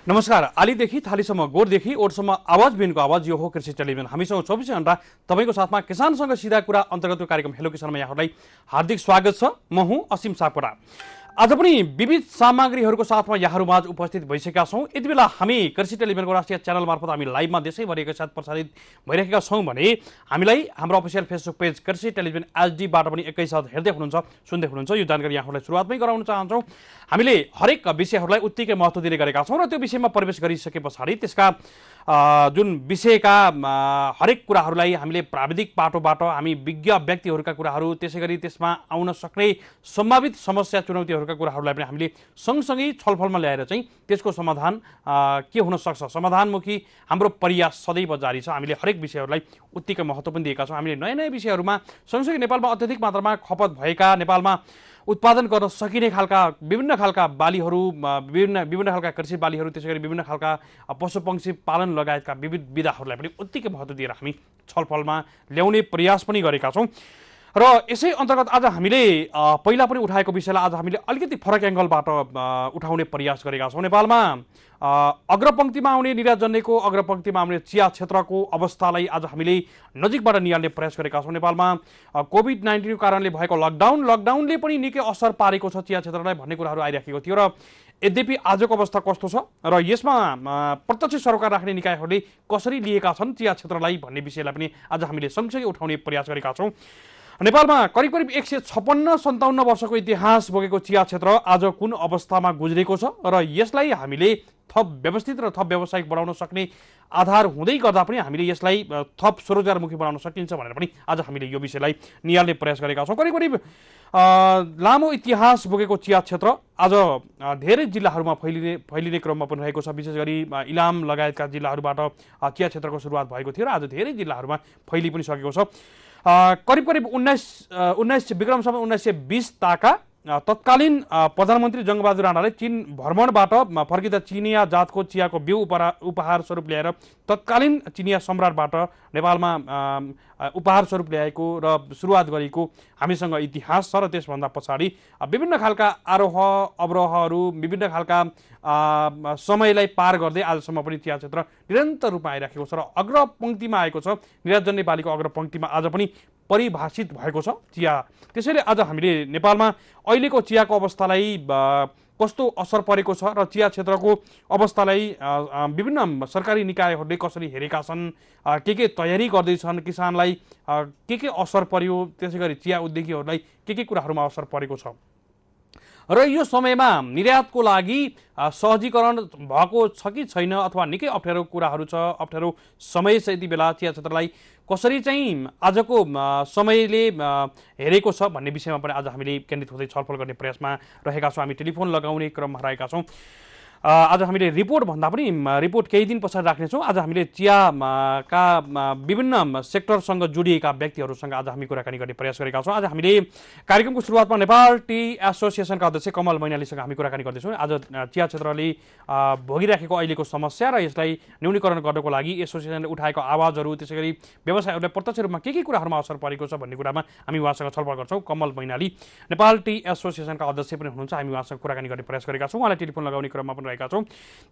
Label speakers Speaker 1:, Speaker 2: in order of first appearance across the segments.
Speaker 1: नमस्कार। आलीदेखि थालीसम्म, गोठदेखि ओठसम्म आवाज बिनको आवाज यो हो कृषि टेलिभिजन। हामीसँग 24 घण्टा तपाईँको साथमा किसानसँग सीधा कुरा अन्तर्गतको कार्यक्रम हेलो किसानमा यहाँहरूलाई हार्दिक स्वागत छ। म हुँ असीम सापकोटा। आज पनि विविध सामग्रीहरूको साथमा यहाँहरूमाझ उपस्थित भइसकेका छौँ। यति बेला हामी कृषि टेलिभिजनको राष्ट्रिय च्यानल मार्फत हामी लाइभमा देशैभरि एकैसाथ प्रसारित भइरहेका छौँ भने हामीलाई हाम्रो अफिसियल फेसबुक पेज कृषि टेलिभिजन एचडीबाट पनि एकैसाथ हेर्दै हुनुहुन्छ, सुन्दै हुनुहुन्छ। यो जानकारी यहाँहरूलाई सुरुवातमै गराउन चाहन्छौँ। हामीले हरेक विषयहरूलाई उत्तिकै महत्त्व दिने गरेका छौँ र त्यो विषयमा प्रवेश गरिसके पछाडि त्यसका जुन विषयका हरेक कुराहरूलाई हामीले प्राविधिक पाटोबाट हामी विज्ञ व्यक्तिहरूका कुराहरू, त्यसै गरी त्यसमा आउन सक्ने सम्भावित समस्या चुनौतीहरूका कुराहरूलाई पनि हामीले सँगसँगै छलफलमा ल्याएर चाहिँ त्यसको समाधान के हुन सक्छ, समाधानमुखी हाम्रो प्रयास सदैव जारी छ। हामीले हरेक विषयहरूलाई उत्तिकै महत्त्व पनि दिएका छौँ। हामीले नयाँ नयाँ विषयहरूमा सँगसँगै नेपालमा अत्यधिक मात्रामा खपत भएका, नेपालमा उत्पादन गर्न सकिने खालका विभिन्न खालका बालीहरू, विभिन्न खालका कृषि बालीहरू, त्यसै गरी विभिन्न खालका पशुपक्षी पालन लगायतका विविध विधाहरूलाई पनि उत्तिकै महत्त्व दिएर हामी छलफलमा ल्याउने प्रयास पनि गरेका छौँ। र यसै अन्तर्गत आज हामीले पहिला पनि उठाएको विषयलाई आज हामीले अलिकति फरक एङ्गलबाट उठाउने प्रयास गरेका छौँ। नेपालमा अग्रपङ्क्तिमा आउने निर्यातजन्यको, अग्रपङ्क्तिमा आउने चिया क्षेत्रको अवस्थालाई आज हामीले नजिकबाट निहाल्ने प्रयास गरेका छौँ। नेपालमा कोभिड-19 कारणले भएको लकडाउनले पनि निकै असर पारेको छ चिया क्षेत्रलाई भन्ने कुराहरू आइराखेको थियो र यद्यपि आजको अवस्था कस्तो छ र यसमा प्रत्यक्ष सरोकार राख्ने निकायहरूले कसरी लिएका छन् चिया क्षेत्रलाई भन्ने विषयलाई पनि आज हामीले सँगसँगै उठाउने प्रयास गरेका छौँ। नेपालमा करिब 156-57 वर्षको इतिहास बोकेको चिया क्षेत्र आज कुन अवस्थामा गुज्रेको छ र यसलाई हामीले थप व्यवस्थित र थप व्यावसायिक बनाउन सक्ने आधार हुँदै गर्दा पनि हामीले यसलाई थप स्वरोजगारमुखी बनाउन सकिन्छ भनेर पनि आज हामीले यो विषयलाई निहाल्ने प्रयास गरेका छौँ। करिब लामो इतिहास बोकेको चिया क्षेत्र आज धेरै जिल्लाहरूमा फैलिने क्रममा पनि रहेको छ। विशेष गरी इलाम लगायतका जिल्लाहरूबाट चिया क्षेत्रको सुरुवात भएको थियो र आज धेरै जिल्लाहरूमा फैलि पनि सकेको छ। करिब 1920 ताका तत्कालीन प्रधानमन्त्री जङ्गबहादुर राणाले चीन भ्रमणबाट फर्किँदा चिनिया जातको चियाको बिउ उपहार स्वरूप ल्याएर तत्कालीन चिनिया सम्राटबाट नेपालमा उपहार स्वरूप ल्याएको र सुरुवात गरेको हामीसँग इतिहास छ। र त्यसभन्दा पछाडि विभिन्न खालका आरोह अवरोहहरू, विभिन्न खालका समयलाई पार गर्दै आजसम्म पनि चिया क्षेत्र निरन्तर रूपमा आइराखेको छ र अग्रपङ्क्तिमा आएको छ। निर्यातजन्य बालीको अग्रपङ्क्तिमा आज पनि परिभाषित भएको छ चिया। त्यसैले आज हामीले नेपालमा अहिलेको चियाको अवस्थालाई कस्तो असर परेको छ र चिया क्षेत्रको अवस्थालाई विभिन्न सरकारी निकायहरूले कसरी हेरेका छन्, के तयारी गर्दैछन्, किसानलाई के असर पर्यो, त्यसै गरी चिया उद्योगीहरूलाई के कुराहरूमा असर परेको छ र यो समयमा निर्यातको लागि सहजीकरण भएको छ कि छैन अथवा निकै अप्ठ्यारो कुराहरू छ, अप्ठ्यारो समय छ। यति बेला चिया क्षेत्रलाई कसरी चाहिँ आजको समयले हेरेको छ भन्ने विषयमा पनि आज हामीले केन्द्रित हुँदै छलफल गर्ने प्रयासमा रहेका छौँ। हामी टेलिफोन लगाउने क्रममा रहेका छौँ। आज हामीले रिपोर्ट भन्दा पनि रिपोर्ट केही दिन पछाडि राख्नेछौँ। आज हामीले चियाका विभिन्न सेक्टरसँग जोडिएका व्यक्तिहरूसँग आज हामी कुराकानी गर्ने प्रयास गरेका छौँ। आज हामीले कार्यक्रमको सुरुवातमा नेपाल टी एसोसिएसनका अध्यक्ष कमल मैनालीसँग हामी कुराकानी गर्दैछौँ। आज चिया क्षेत्रले भोगिराखेको अहिलेको समस्या र यसलाई न्यूनीकरण गर्नको लागि एसोसिएसनले उठाएको आवाजहरू, त्यसै गरी व्यवसायहरूलाई प्रत्यक्ष रूपमा के कुराहरूमा असर परेको छ भन्ने कुरामा हामी उहाँसँग छलफल गर्छौँ। कमल मैनाली नेपाल टी एसोसिएसनका अध्यक्ष पनि हुनुहुन्छ। हामी उहाँसँग कुराकानी गर्ने प्रयास गरेका छौँ। उहाँलाई टेलिफोन लगाउने क्रममा पनि रहेका छौँ।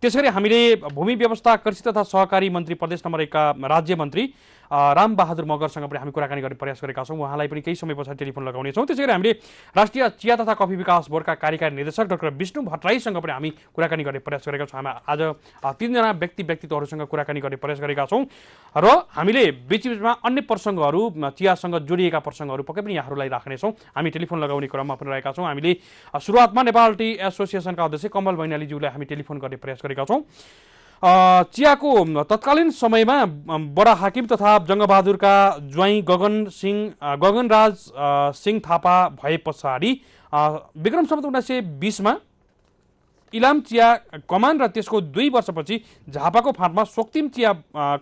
Speaker 1: त्यसैगरी हामीले भूमि व्यवस्था, कृषि तथा सहकारी मन्त्री, प्रदेश नम्बर 1 का राज्य मन्त्री रामबहादुर मगरसँग पनि हामी कुराकानी गर्ने प्रयास गरेका छौँ। उहाँलाई पनि केही समय पछाडि टेलिफोन लगाउनेछौँ। त्यसैगरी हामीले राष्ट्रिय चिया तथा कफी विकास बोर्डका कार्यकारी निर्देशक डाक्टर विष्णु भट्टराईसँग पनि हामी कुराकानी गर्ने प्रयास गरेका छौँ। हामी आज 3 जना व्यक्तित्वहरूसँग कुराकानी गर्ने प्रयास गरेका छौँ र हामीले बीचबीचमा अन्य प्रसङ्गहरू, चियासँग जोडिएका प्रसङ्गहरू पक्कै पनि यहाँहरूलाई राख्नेछौँ। हामी टेलिफोन लगाउने क्रममा पनि रहेका छौँ। हामीले सुरुवातमा नेपाल टी एसोसिएसनका अध्यक्ष कमल मैनालीज्यूलाई हामी टेलिफोन गर्ने प्रयास गरेका छौँ। चियाको तत्कालीन समयमा बडा हाकिम तथा जङ्गबहादुरका ज्वाइँ गगनराज सिंह थापा भए पछाडि विक्रम सम्वत 1920 मा इलाम चिया कमान र त्यसको 2 वर्षपछि झापाको फाँटमा सोक्तिम चिया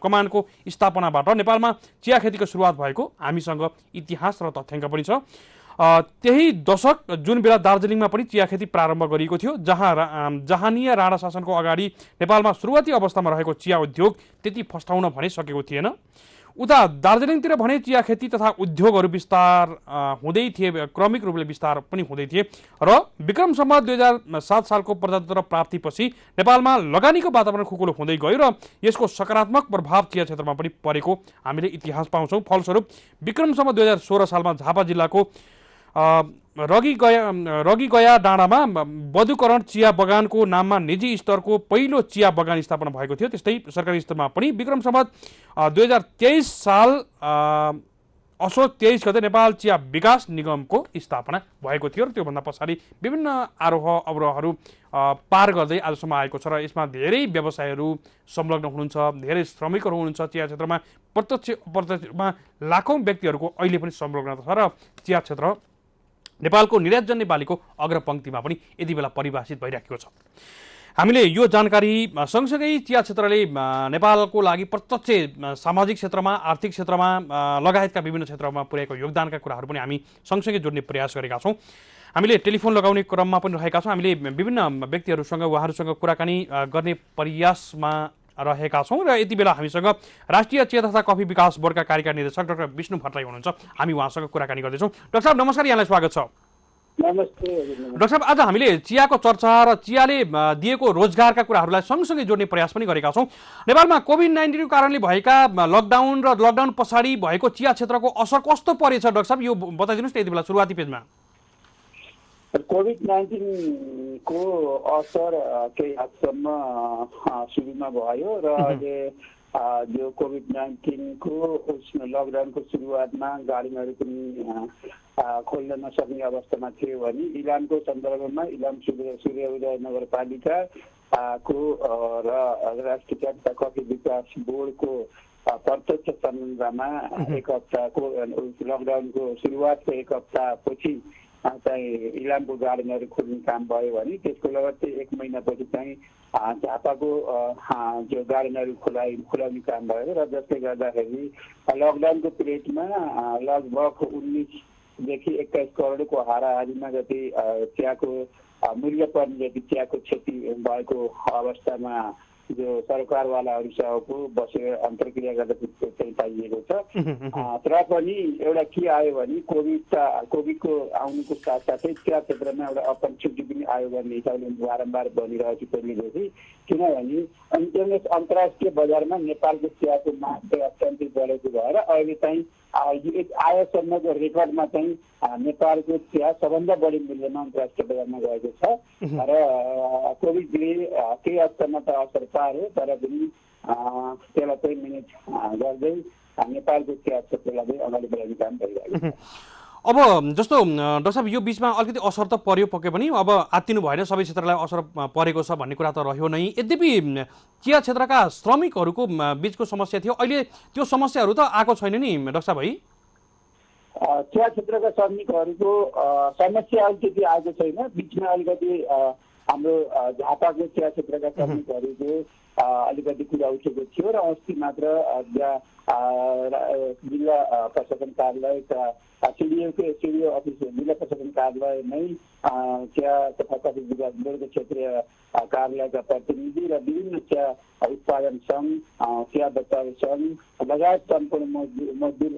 Speaker 1: कमानको स्थापनाबाट नेपालमा चिया खेतीको सुरुवात भएको हामीसँग इतिहास र तथ्याङ्क पनि छ। त्यही दशक जुन बेला दार्जिलिङमा पनि चिया खेती प्रारम्भ गरिएको थियो, जहानीय राणा शासनको अगाडि नेपालमा सुरुवाती अवस्थामा रहेको चिया उद्योग त्यति फस्टाउन भने सकेको थिएन। उता दार्जिलिङतिर भने चिया खेती तथा उद्योगहरू विस्तार हुँदै थिए, क्रमिक रूपले विस्तार पनि हुँदै थिए र विक्रम सम्वत 2007 सालको प्रजातन्त्र प्राप्तिपछि नेपालमा लगानीको वातावरण खुकुलो हुँदै गयो र यसको सकारात्मक प्रभाव चिया क्षेत्रमा पनि परेको हामीले इतिहास पाउँछौँ। फलस्वरूप विक्रम सम्वत 2016 सालमा झापा जिल्लाको रगी गया डाँडामा बधुकरण चिया बगानको नाममा निजी स्तरको पहिलो चिया बगान स्थापना भएको थियो। त्यस्तै सरकारी स्तरमा पनि विक्रम सम्वत 2023 साल असोज 23 गते नेपाल चिया विकास निगमको स्थापना भएको थियो र त्योभन्दा पछाडि विभिन्न आरोह अवरोहहरू पार गर्दै आजसम्म आएको छ र यसमा धेरै व्यवसायहरू संलग्न हुनुहुन्छ, धेरै श्रमिकहरू हुनुहुन्छ। चिया क्षेत्रमा प्रत्यक्ष अप्रत्यक्षमा लाखौँ व्यक्तिहरूको अहिले पनि संलग्नता छ र चिया क्षेत्र नेपालको निर्यातजन्य बालीको अग्रपङ्क्तिमा पनि यति बेला परिभाषित भइराखेको छ। हामीले यो जानकारी सँगसँगै चिया क्षेत्रले नेपालको लागि प्रत्यक्ष सामाजिक क्षेत्रमा, आर्थिक क्षेत्रमा लगायतका विभिन्न क्षेत्रमा पुर्याएको योगदानका कुराहरू पनि हामी सँगसँगै जोड्ने प्रयास गरेका छौँ। हामीले टेलिफोन लगाउने क्रममा पनि रहेका छौँ। हामीले विभिन्न व्यक्तिहरूसँग उहाँहरूसँग कुराकानी गर्ने प्रयासमा रहेका छौँ र यति बेला हामीसँग राष्ट्रिय चिया तथा कफी विकास बोर्डका कार्यकारी निर्देशक डाक्टर विष्णु भट्टराई हुनुहुन्छ। हामी उहाँसँग कुराकानी गर्दैछौँ। डाक्टर साहब नमस्कार, यहाँलाई स्वागत छ।
Speaker 2: नमस्ते
Speaker 1: डाक्टर साहब, आज हामीले चियाको चर्चा र चियाले दिएको रोजगारका कुराहरूलाई सँगसँगै जोड्ने प्रयास पनि गरेका छौँ। नेपालमा कोभिड-19 कारणले भएका लकडाउन र लकडाउन पछाडि भएको चिया क्षेत्रको असर कस्तो परेछ डाक्टर साहब, यो बताइदिनुहोस् न यति बेला सुरुवाती पेजमा।
Speaker 2: कोभिड-19 को असर केही हदसम्म सुरुमा भयो र अहिले जो कोभिड-19 को लकडाउनको सुरुवातमा गाडीहरू पनि खोल्न नसक्ने अवस्थामा थियो भने इलामको सन्दर्भमा इलाम सूर्योदय नगरपालिका को र राष्ट्रिय चिया तथा कफी विकास बोर्डको प्रत्यक्ष संबन्धमा एक हप्ताको लकडाउनको सुरुवातको एक हप्तापछि चाहिँ इलामको गार्डनहरू खोल्ने काम भयो भने त्यसको लगत्तै 1 महिनापछि चाहिँ झापाको जो गार्डनहरू खुलाउने काम भयो र जसले गर्दाखेरि लकडाउनको पिरियडमा लगभग 19 देखि 21 करोडको हाराहारीमा जति चियाको मूल्य पर्ने जति चियाको क्षति भएको अवस्थामा जो सरकारवालाहरूसँगको बसेर अन्तर्क्रिया गर्दा चाहिँ पाइएको छ। तर पनि एउटा के आयो भने कोभिडको आउनुको साथसाथै चिया क्षेत्रमा एउटा अपर्च्युनिटी पनि आयो भन्ने हिसाबले बारम्बार भनिरहेको छु पहिलेदेखि। किनभने अन्तर्राष्ट्रिय बजारमा नेपालको चियाको माग चाहिँ अत्यन्तै बढेको भएर अहिले चाहिँ आयोसम्मको रेकर्डमा चाहिँ नेपालको चिया सबभन्दा बढी मूल्यमा अन्तर्राष्ट्रिय बजारमा गएको छ र कोभिडले केही हदसम्म त असर पार्यो तर पनि त्यसलाई चाहिँ म्यानेज गर्दै नेपालको चिया क्षेत्रलाई अगाडि बढाउने काम भइरहेको छ।
Speaker 1: अब जस्तो डाक्टर साहब यो बीचमा अलिकति असर त पर्यो पक्कै पनि, अब आत्तिनु भएन, सबै क्षेत्रलाई असर परेको छ भन्ने कुरा त रह्यो नै। यद्यपि चिया क्षेत्रका श्रमिकहरूको बीचको समस्या थियो, अहिले त्यो समस्याहरू त आएको छैन नि डाक्टर साहब है?
Speaker 2: चिया क्षेत्रका श्रमिकहरूको समस्या अलिकति आएको छैन। बिचमा अलिकति हाम्रो झापाको चिया क्षेत्रका श्रमिकहरूको अलिकति कुरा उठेको थियो र अस्ति मात्र जिल्ला प्रशासन कार्यालयका सिडिओ अफिस जिल्ला प्रशासन कार्यालय नै चिया तथा कफी विकास बोर्डको क्षेत्रीय कार्यालयका प्रतिनिधि र विभिन्न चिया उत्पादन सङ्घ, चिया व्यापारी सङ्घ लगायत सम्पूर्ण मजदुर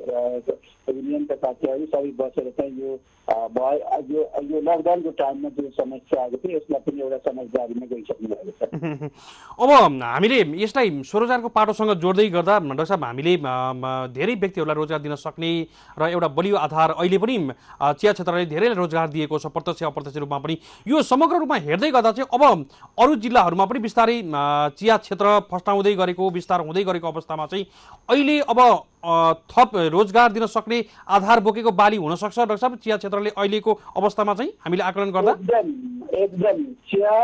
Speaker 2: युनियनका साथीहरू सबै बसेर चाहिँ यो लकडाउनको टाइममा जुन समस्या आएको थियो यसलाई पनि एउटा समझदारीमा गइसक्नु भएको छ।
Speaker 1: अब हामीले यसलाई स्वरोजगारको पाटोसँग जोड्दै गर्दा डाक्टर साहब हामीले धेरै व्यक्तिहरूलाई रोजगार दिन सक्ने र एउटा बलियो आधार अहिले पनि चिया क्षेत्रले धेरै रोजगार दिएको छ प्रत्यक्ष अप्रत्यक्ष रूपमा पनि। यो समग्र रूपमा हेर्दै गर्दा चाहिँ अब अरू जिल्लाहरूमा पनि बिस्तारै चिया क्षेत्र फस्टाउँदै गरेको, विस्तार हुँदै गरेको अवस्थामा चाहिँ अहिले अब थप रोजगार दिन सक्ने आधार बोकेको बाली हुन सक्छ डाक्टर साहब चिया क्षेत्रले अहिलेको अवस्थामा चाहिँ हामीले आकलन गर्दा?
Speaker 2: एकदम चिया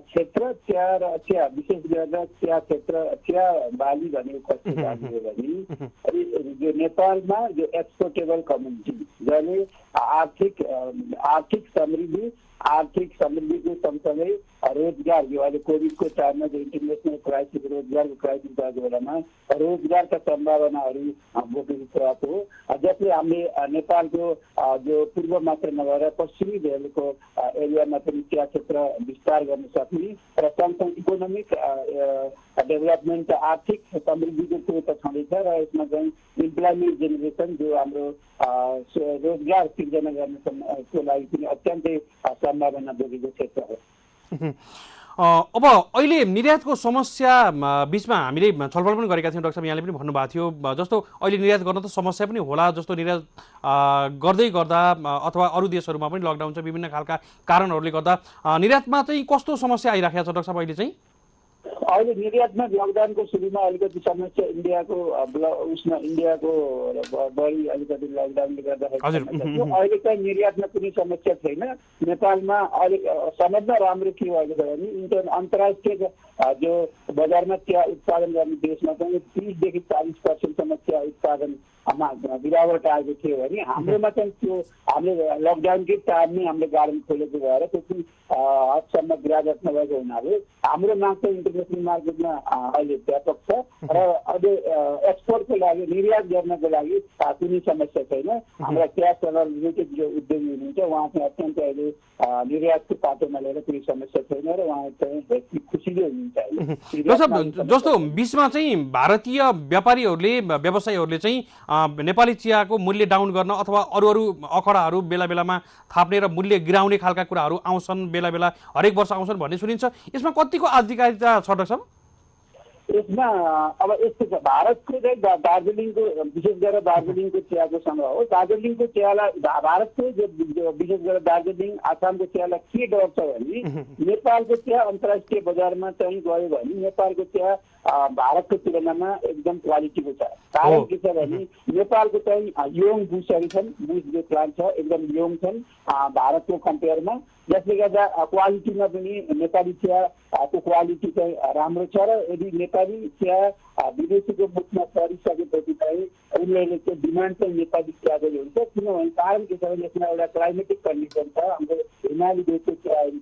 Speaker 2: क्षेत्र चिया विशेष गरेर चिया बाली भनेको कस्तो बाली हो भने जो नेपालमा जो एक्सपोर्टेबल कम्युनिटी जसले आर्थिक समृद्धि आर्थिक समृद्धिको सँगसँगै रोजगार, यो अहिले कोभिडको टाइममा जो इन्टरनेसनल क्राइसिस, रोजगारको क्राइसिस भएको बेलामा रोजगारका सम्भावनाहरू बोकेको कुराको हो, जसले हामीले नेपालको जो पूर्व मात्र नभएर पश्चिमी भेगको एरियामा पनि चिया क्षेत्र विस्तार गर्न सक्ने र सँगसँगै इकोनोमिक डेभलपमेन्ट, आर्थिक समृद्धिको कुरो त छँदैछ र यसमा चाहिँ इम्प्लोइमेन्ट जेनेरेसन, जो हाम्रो रोजगार सिर्जना गर्नको लागि पनि अत्यन्तै सम्भावना बोकेको क्षेत्र हो।
Speaker 1: अब अहिले निर्यातको समस्या बिचमा हामीले छलफल पनि गरेका थियौँ। डाक्टर साहब, यहाँले पनि भन्नुभएको थियो जस्तो अहिले निर्यात गर्न त समस्या पनि होला, जस्तो निर्यात गर्दै गर्दा अथवा अरू देशहरूमा पनि लकडाउन छ, विभिन्न खालका कारणहरूले गर्दा निर्यातमा चाहिँ कस्तो समस्या आइराखेको छ डाक्टर साहब अहिले चाहिँ?
Speaker 2: अहिले निर्यातमा लकडाउनको सुरुमा अलिकति समस्या इन्डियाको बढी अलिकति लकडाउनले गर्दाखेरि अहिले चाहिँ निर्यातमा कुनै समस्या छैन। नेपालमा अलिक सबभन्दा राम्रो के भएको छ भने अन्तर्राष्ट्रिय जो बजारमा चिया उत्पादन गर्ने देशमा चाहिँ 30 देखि 40% चिया उत्पादनमा गिरावट आएको थियो भने हाम्रोमा चाहिँ त्यो हामीले लकडाउनकै टाइममै हामीले गार्डन खोलेको भएर त्यति हदसम्म गिरावट नभएको हुनाले हाम्रो माग चाहिँ इन्टरनेसनल मार्केटमा अहिले व्यापक छ र अहिले एक्सपोर्टको लागि, निर्यात गर्नको लागि कुनै समस्या छैन। हाम्रा चियासँग रिलेटेड जो उद्योगी हुनुहुन्छ उहाँ चाहिँ अत्यन्तै अहिले निर्यातको पाटोमा लिएर कुनै समस्या छैन र उहाँ चाहिँ खुसीले हुनुहुन्छ।
Speaker 1: जस्तो बिचमा चाहिँ भारतीय व्यापारीहरूले, व्यवसायीहरूले चाहिँ नेपाली चियाको मूल्य डाउन गर्न अथवा अरू अखडाहरू बेला बेलामा थाप्ने र मूल्य गिराउने खालका कुराहरू आउँछन्, बेला बेला हरेक वर्ष आउँछन् भन्ने सुनिन्छ। यसमा कतिको आधिकारिकता छ डाक्टर साहब?
Speaker 2: यसमा अब यस्तो छ, भारतको चाहिँ दार्जिलिङको, विशेष गरेर दार्जिलिङको चियाको सङ्ग्रह हो। दार्जिलिङको चियालाई भारतको जो विशेष गरेर दार्जिलिङ, आसामको चियालाई के डर छ भने नेपालको चिया अन्तर्राष्ट्रिय बजारमा चाहिँ गयो भने नेपालको चिया भारतको तुलनामा एकदम क्वालिटीको छ। कारण के छ भने नेपालको चाहिँ योङ बुसहरू छन्, बुस जो प्लान्ट छ एकदम योङ छन् भारतको कम्पेयरमा, जसले गर्दा क्वालिटीमा पनि नेपाली चियाको क्वालिटी चाहिँ राम्रो छ। र यदि नेपाली चिया विदेशीको मुखमा परिसकेपछि चाहिँ उनीहरूले चाहिँ डिमान्ड चाहिँ नेपाली चियाको हुन्छ। किनभने कारण के छ भने यसमा एउटा क्लाइमेटिक कन्डिसन छ, हाम्रो हिमाली देशको चियाहरू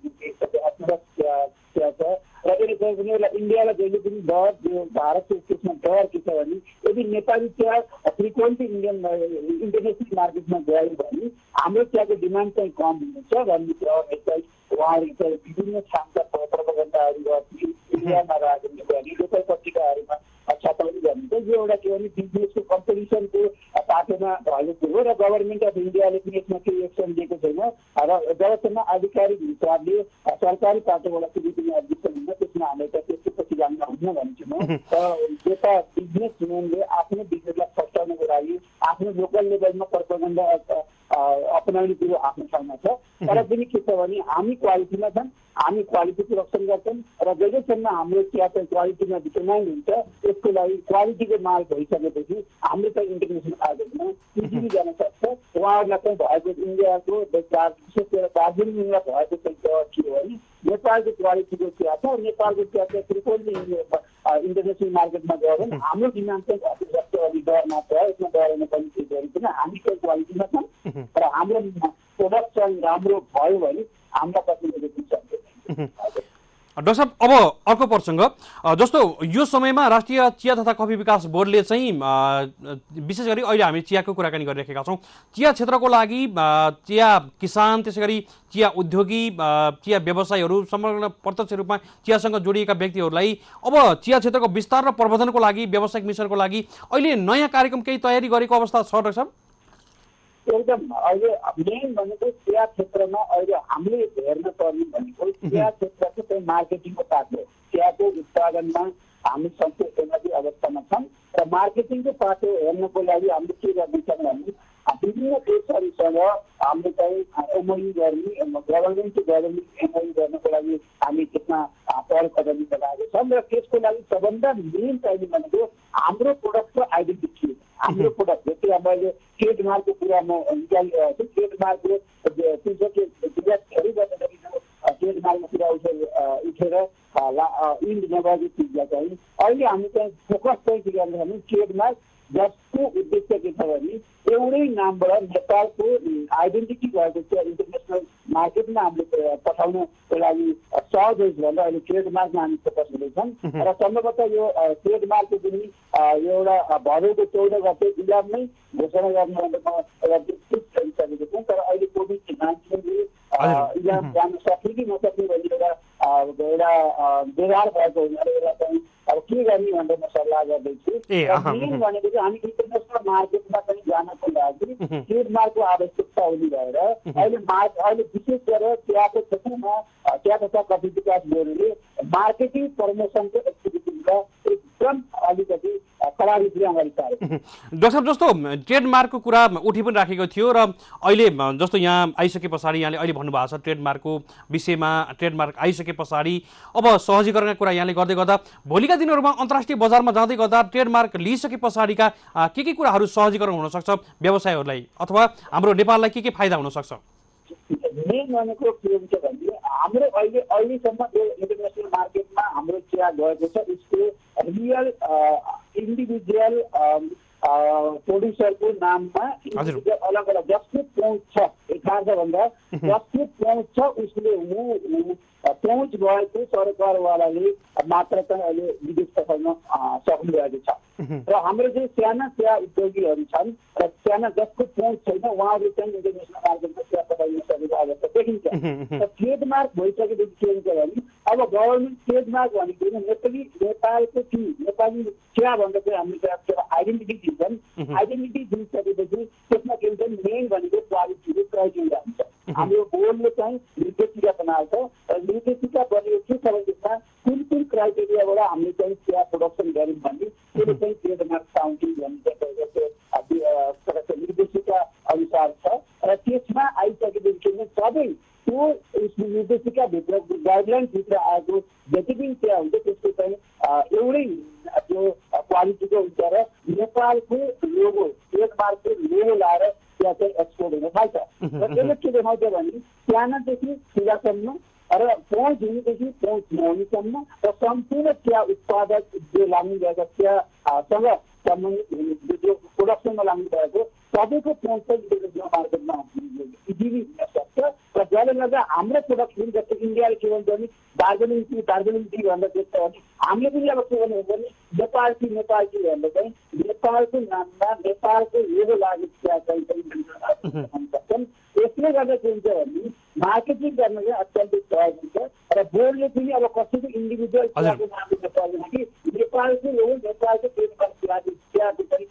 Speaker 2: अर्थडक्स चिया छ र यसले चाहिँ उनीहरूलाई इन्डियालाई जहिले पनि डर, जो भारतको त्यसमा डर के छ भने यदि नेपाली चिया फ्रिक्वेन्टली इन्टरनेसनल मार्केटमा गयो भने हाम्रो चियाको डिमान्ड चाहिँ कम हुन्छ भन्ने चाहिँ उहाँहरू चाहिँ विभिन्न खालका प्रोपागन्डाहरू इन्डियामा राख्ने लोकल पत्रिकाहरूमा छपाउने गर्नुहुन्छ। यो एउटा के भने बिजनेसको कम्पिटिसनको पाटोमा भएको कुरो र गभर्मेन्ट अफ इन्डियाले पनि यसमा केही एक्सन लिएको छैन र जबसम्म आधिकारिक हिसाबले सरकारी पाटोबाट कुनै पनि एक्सन हुन्छ त्यसमा हामीले त त्यसको पछि जान्न हुन्न भन्छु म। र एउटा बिजनेसम्यानले आफ्नो बिजनेसलाई फस्टाउनको लागि आफ्नो लोकल लेभलमा प्रोपागन्डा अपनाउने कुरो आफ्नो ठाउँमा छ। तर पनि के छ भने हामी क्वालिटीमा छन्, हामी क्वालिटीको रक्षण गर्छौँ र जहिलेसम्म हाम्रो चिया चाहिँ क्वालिटीमा डिटर्माइन हुन्छ त्यसको लागि क्वालिटीको माल भइसकेपछि हाम्रो चाहिँ इन्टरनेसनल मार्केटमा इजिली जान सक्छ। उहाँहरूलाई चाहिँ भएको इन्डियाको विशेष गरेर दार्जिलिङमा भएको चाहिँ के हो भने नेपालको क्वालिटीको चिया छ, नेपालको चिया चाहिँ फ्रिक्वेन्टली इन्टरनेसनल मार्केटमा गयो भने हाम्रो डिमान्ड चाहिँ घट्न सक्छ भन्ने डर मात्र हो। यसमा डराउन पनि केही गरिँदैन, हामी चाहिँ क्वालिटीमा छौँ र हाम्रो प्रोडक्ट चाहिँ राम्रो भयो भने हामीलाई कतिले दिन सक्छ।
Speaker 1: डाक्टर साहब, अब अर्को प्रसङ्ग, जस्तो यो समयमा राष्ट्रिय चिया तथा कफी विकास बोर्डले चाहिँ विशेष गरी अहिले हामी चियाको कुराकानी गरिरहेका छौँ, चिया क्षेत्रको लागि चिया किसान, त्यसै गरी चिया उद्योगी, चिया व्यवसायीहरू, समग्र प्रत्यक्ष रूपमा चियासँग जोडिएका व्यक्तिहरूलाई अब चिया क्षेत्रको विस्तार र प्रवर्धनको लागि, व्यावसायिक मिसनको लागि अहिले नयाँ कार्यक्रम केही तयारी गरेको अवस्था छ डाक्टर साहब?
Speaker 2: एकदम अहिले मेन भनेको चिया क्षेत्रमा अहिले हामीले हेर्न पर्ने भनेको चिया क्षेत्रको चाहिँ मार्केटिङको पाटो, चियाको उत्पादनमा हामी सन्तोषजनक अवस्थामा छौँ र मार्केटिङको पाटो हेर्नको लागि हामीले के गर्दैछौँ भने विभिन्न देशहरूसँग हामीले चाहिँ एमओयू गर्ने, गभर्मेन्ट टु गभर्मेन्ट एमओयू गर्नको लागि हामी त्यसमा पहल कदमी लगाएको छौँ र त्यसको लागि सबभन्दा मेन चाहिँ भनेको हाम्रो प्रोडक्टको आइडेन्टिटी, हाम्रो प्रोडक्ट जस्तै अब अहिले ट्रेडमार्कको कुरा म निकालिरहेको छु। ट्रेडमार्कले विद्यार्थीहरू गर्दाखेरि ट्रेडमार्कको कुरा उठेर इन्ड नभएको चिजलाई चाहिँ अहिले हामी चाहिँ फोकस चाहिँ के गर्छौँ भने ट्रेडमार्क जसको उद्देश्य के छ भने एउटै नामबाट नेपालको आइडेन्टिटी भएको छ इन्टरनेसनल मार्केटमा हामीले पठाउनको लागि सहज होस् भनेर अहिले ट्रेडमार्कमा हामी फोकस गर्दैछौँ र सम्भवतः यो ट्रेडमार्कको पनि एउटा भदौको 14 गते इलाममै घोषणा गर्ने एउटा विस्तृत गरिसकेको छौँ। तर अहिले कोभिड-19ले इलाम जान सक्ने कि नसक्ने भन्ने एउटा बेगार भएको हुनाले यसलाई चाहिँ अब के गर्ने भनेर म सल्लाह गर्दैछु। मेन भनेको चाहिँ हामी इन्टरनेसनल मार्केटमा पनि जानको लागि ट्रेडमार्कको आवश्यकता हुने भएर अहिले विशेष गरेर चियाको क्षेत्रमा चिया तथा कफी विकास बोर्डले मार्केटिङ प्रमोसनको एक्टिभिटिजमा एकदम अलिकति कडा रूपले अगाडि सारेको।
Speaker 1: डाक्टर साहब, जस्तो ट्रेडमार्कको कुरा उठि पनि राखेको थियो र अहिले जस्तो यहाँ आइसके पछाडि यहाँले अहिले भन्नुभएको छ ट्रेडमार्कको विषयमा, ट्रेडमार्क आइसके पछाडि अब सहजीकरणका कुरा यहाँले गर्दै गर्दा भोलिका दिनहरूमा अन्तर्राष्ट्रिय बजारमा जाँदै गर्दा ट्रेडमार्क लिइसके पछाडिका के कुराहरू सहजीकरण हुन सक्छ व्यवसायहरूलाई अथवा हाम्रो नेपाललाई के फाइदा हुन सक्छ?
Speaker 2: मेन भनेको के हुन्छ भने हाम्रो अहिलेसम्म जो इन्टरनेसनल मार्केटमा हाम्रो चिया गएको छ यसको रियल इन्डिभिजुअल प्रोड्युसरको नाममा अलग अलग जसको पहुँच छ यथार्थ भन्दा जसको पहुँच छ उसले पहुँच भएको सरकारवालाले मात्र चाहिँ अहिले विदेश पठाउन सक्नुभएको छ र हाम्रो चाहिँ साना चिया उद्योगीहरू छन् र साना जसको पहुँच छैन उहाँहरू चाहिँ इन्टरनेसनल मार्केटमा चिया पठाउन सकेको अवस्था देखिन्छ। र ट्रेडमार्क भइसकेपछि के हुन्छ भने अब गभर्मेन्ट ट्रेडमार्क भनेको नेपालको टी नेपाली चिया भन्दा चाहिँ हामीले एउटा आइडेन्टिटी दिन्छन्। आइडेन्टिटी दिइसकेपछि त्यसमा के हुन्छ मेन भनेको क्वालिटीको क्राइटेरिया हुन्छ। हाम्रो बोर्डले चाहिँ निर्देशिका बनाएको छ र निर्देशिका बनेको के छ भने त्यसमा कुन क्राइटेरियाबाट हामीले चाहिँ चिया प्रोडक्सन गऱ्यौँ भने त्यसले चाहिँ ट्रेडमार्क काउन्टिङ भन्ने निर्देशिका अनुसार छ र त्यसमा आइसकेपछि सबै त्यो निर्देशिकाभित्र गाइडलाइन्सभित्र आएको जति पनि चिया हुन्छ त्यसको चाहिँ एउटै त्यो क्वालिटीको हुन्छ र नेपालको लोगो ट्रेडमार्कको लोगो लाएर चिया चाहिँ एक्सपोर्ट हुन थाल्छ। र त्यसले के देखाउँछ भने सानादेखि ठुलासम्म र पहुँच हुनेदेखि पहुँच नहुनेसम्म र सम्पूर्ण चिया उत्पादक जो लाग्नु भएको चियासँग सम्बन्धित जो प्रोडक्सनमा लाग्नु भएको सबैको पहुँच चाहिँ इन्टरनेसनल मार्केटमा इजिली हुन सक्छ। र जसले गर्दा हाम्रो प्रोडक्सन जस्तो इन्डियाले के भन्छ भने दार्जिलिङ टी भन्दा त्यस्तो भने हामीले पनि अब के भन्नु भने नेपाल टी भन्दा चाहिँ नेपालको नाममा नेपालको लोगो लागेको चिया चाहिँ सक्छन्। यसले गर्दा के हुन्छ भने मार्केटिङ गर्न चाहिँ अत्यन्तै सहज हुन्छ र बोर्डले पनि अब कसैको इन्डिभिजुअल चियाको नाम दिन पर्दैन कि नेपालको लोगो नेपालको चियाको पनि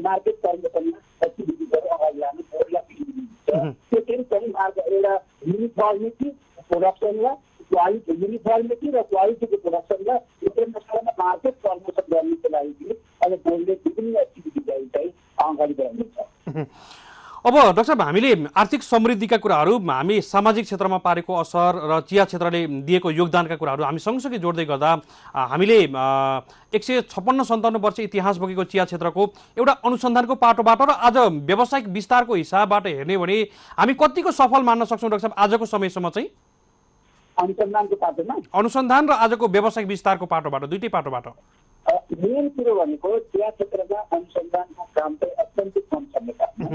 Speaker 2: मार्केट प्रमोसनमा एक्टिभिटी गरेर अगाडि लानु बोर्डलाई त्यो पनि एउटा युनिफर्मिटी प्रोडक्सनलाई क्वालिटी युनिफर्मिटी र क्वालिटीको प्रोडक्सनलाई इन्टरनेसनल मार्केट प्रमोसन गर्नको लागि अब बोर्डले विभिन्न एक्टिभिटीहरू चाहिँ अगाडि बढाउनेछ।
Speaker 1: अब डाक्टर साहब, हामीले आर्थिक समृद्धिका कुराहरू, हामी सामाजिक क्षेत्रमा पारेको असर र चिया क्षेत्रले दिएको योगदानका कुराहरू हामी सँगसँगै जोड्दै गर्दा हामीले 156-57 वर्ष इतिहास बोकेको चिया क्षेत्रको एउटा अनुसन्धानको पाटोबाट र आज व्यावसायिक विस्तारको हिसाबबाट हेर्ने भने हामी कतिको सफल मान्न सक्छौँ डाक्टर साहब आजको समयसम्म चाहिँ?
Speaker 2: अनुसन्धानको पाटोमा
Speaker 1: अनुसन्धान र आजको व्यावसायिक विस्तारको पाटोबाट, दुईटै पाटोबाट
Speaker 2: मेन कुरो भनेको चिया क्षेत्रमा अनुसन्धानको काम चाहिँ अत्यन्तै कम छ नेपालमा।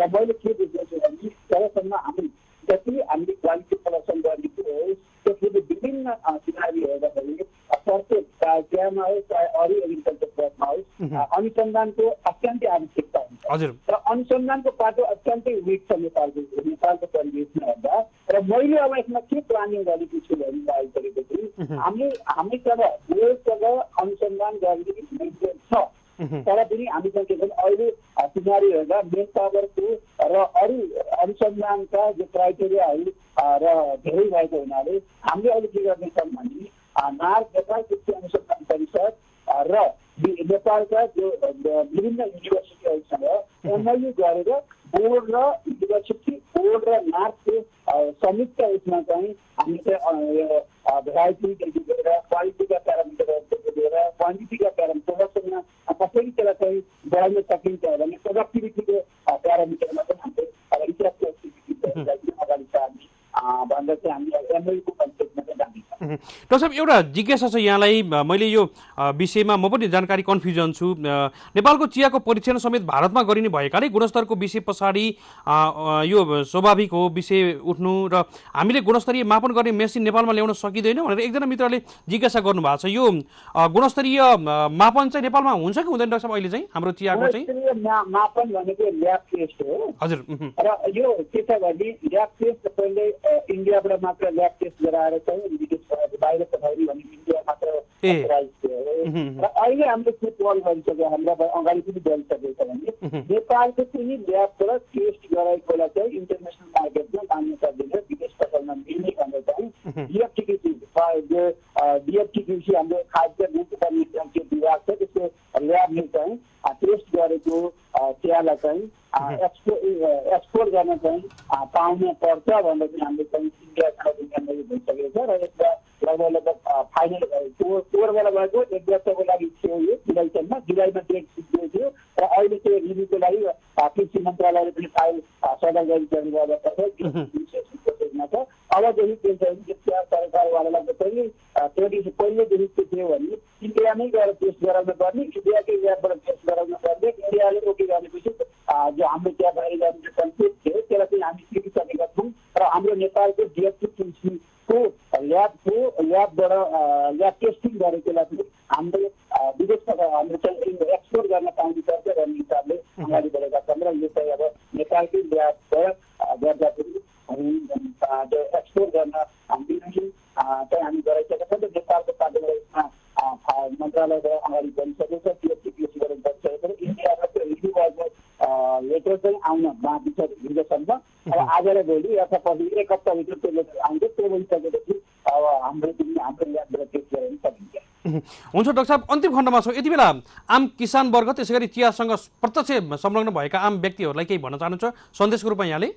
Speaker 2: र मैले के बुझ्दैछु भने जबसम्म हामीले क्वालिटी प्रदर्शन गर्ने कुरो हो त्यसले विभिन्न सिनारी हेर्दाखेरि प्रत्येक चियामा होस् चाहे अरू एग्रिकल्चर क्रपमा होस् अनुसन्धानको अत्यन्तै आवश्यकता हुन्छ र अनुसन्धानको पाटो अत्यन्तै विक छ नेपालको परिवेशमा हेर्दा। र मैले अब यसमा के प्लानिङ गरेको छु भने आइसकेपछि हामीसँग बोर्डसँग अनुसन्धान गर्ने छ तर पनि हामीसँग के भन्छ अहिले सिनारी हेर्दा मेन पावरको र अरू अनुसन्धानका जो क्राइटेरियाहरू र धेरै भएको हुनाले हामीले अहिले के गर्नेछौँ भने नेपाल कृषि अनुसन्धान परिषद र नेपालका जो विभिन्न युनिभर्सिटीहरूसँग एमओयू गरेर बोर्ड र युनिभर्सिटी बोर्ड र नार्सको संयुक्त उसमा चाहिँ हामी चाहिँ भेराइटीदेखि लिएर क्वालिटीका प्यारामिटरहरूदेखि लिएर क्वान्टिटीका प्रोडक्सनमा कसरी त्यसलाई चाहिँ बढाउन सकिन्छ भने प्रोडक्टिभिटीको प्यारामिटरमा पनि हामीले रिसर्चको एक्टिभिटी अगाडि सार्ने भन्दा चाहिँ हामी एमओयूको कन्सेप्टमा चाहिँ जानेछौँ।
Speaker 1: डाक्टर साहब एउटा जिज्ञासा छ यहाँलाई, मैले यो विषयमा म पनि जानकारी कन्फ्युजन छु। नेपालको चियाको परीक्षण समेत भारतमा गरिने भएकाले गुणस्तरको विषय पछाडि यो स्वाभाविक हो विषय उठ्नु, र हामीले गुणस्तरीय मापन गर्ने मेसिन नेपालमा ल्याउन सकिँदैन भनेर एकजना मित्रले जिज्ञासा गर्नुभएको छ। यो गुणस्तरीय मापन चाहिँ नेपालमा हुन्छ कि हुँदैन डाक्टर साहब अहिले चाहिँ हाम्रो चियाको चाहिँ?
Speaker 2: मापन भनेको ल्याब टेस्ट हो।
Speaker 1: हजुर।
Speaker 2: र यो के छ भने ल्याब टेस्ट पहिले इन्डियाबाट मात्र ल्याब टेस्ट गराएर चाहिँ बाहिर पठाउने भने इन्डिया मात्र अथराइज थियो। र अहिले हामीले के पहल गरिसक्यो, हाम्रा अगाडि पनि गरिसकेको छ भने नेपालको चाहिँ ल्याबबाट टेस्ट गराएकोलाई चाहिँ इन्टरनेसनल मार्केटमा मान्यता दिएर विदेश पठाउन मिल्ने भनेर चाहिँ डिएफटिक्युसी हाम्रो खाद्य नियन्त्रण विभाग छ, त्यसको ल्याबले चाहिँ टेस्ट गरेको चियालाई चाहिँ एक्सपोर्ट गर्न चाहिँ पाउनु पर्छ भनेर चाहिँ हामीले चाहिँ इन्डियासँग भइसकेको छ। र यसमा लगभग फाइनल पोहोरबाट भएको 1 वर्षको लागि थियो यो जुलाईसम्म, जुलाईमा डेट फिक्स थियो। र अहिले त्यो रिभ्यूको लागि कृषि मन्त्रालयले पनि फाइल सदर गरिसक्नु भएको छ। अबदेखि के छ भने चिया सरकारवालालाई चाहिँ पहिलेदेखि के थियो भने इन्डियामै गएर टेस्ट गराउनु पर्ने, इन्डियाकै ल्याबबाट टेस्ट गराउनु पर्ने, इन्डियाले ओके गरेपछि जो हाम्रो चिया बाहिर जाने कन्सेप्ट थियो त्यसलाई चाहिँ हामी सिकिसकेका छौँ। र हाम्रो नेपालको डिएफटिक्युसीको ल्याबबाट ल्याब टेस्टिङ गरेकोलाई पनि हाम्रो विदेशमा हाम्रो चाहिँ एक्सपोर्ट गर्न पाउने पर्छ भन्ने हिसाबले अगाडि बढेका छन्। र यो चाहिँ अब नेपालकै ल्याबबाट गर्दाखेरि एक्सपोर्ट गर्न चाहिँ हामी गराइसकेका छौँ। र नेपालको पार्टीमा मन्त्रालयबाट अगाडि बढिसकेको छ, डिएफटिक्युसीबाट बढिसकेको छ। इन्डियामा त्यो रिभ्यू भएको लेटर चाहिँ आउन बाँकी छ हिजोसम्म। अब आज र भोलि अथवा पछि 1 हप्ताभित्र त्यो लेटर आउँछ। त्यो भइसकेपछि अब हाम्रो ल्याबबाट टेस्ट गराउन सकिन्छ।
Speaker 1: हुन्छ डाक्टर साहब, अन्तिम खण्डमा छौँ। यति बेला आम किसान वर्ग त्यसै गरी चियासँग प्रत्यक्ष संलग्न भएका आम व्यक्तिहरूलाई केही भन्न चाहनुहुन्छ सन्देशको रूपमा यहाँले?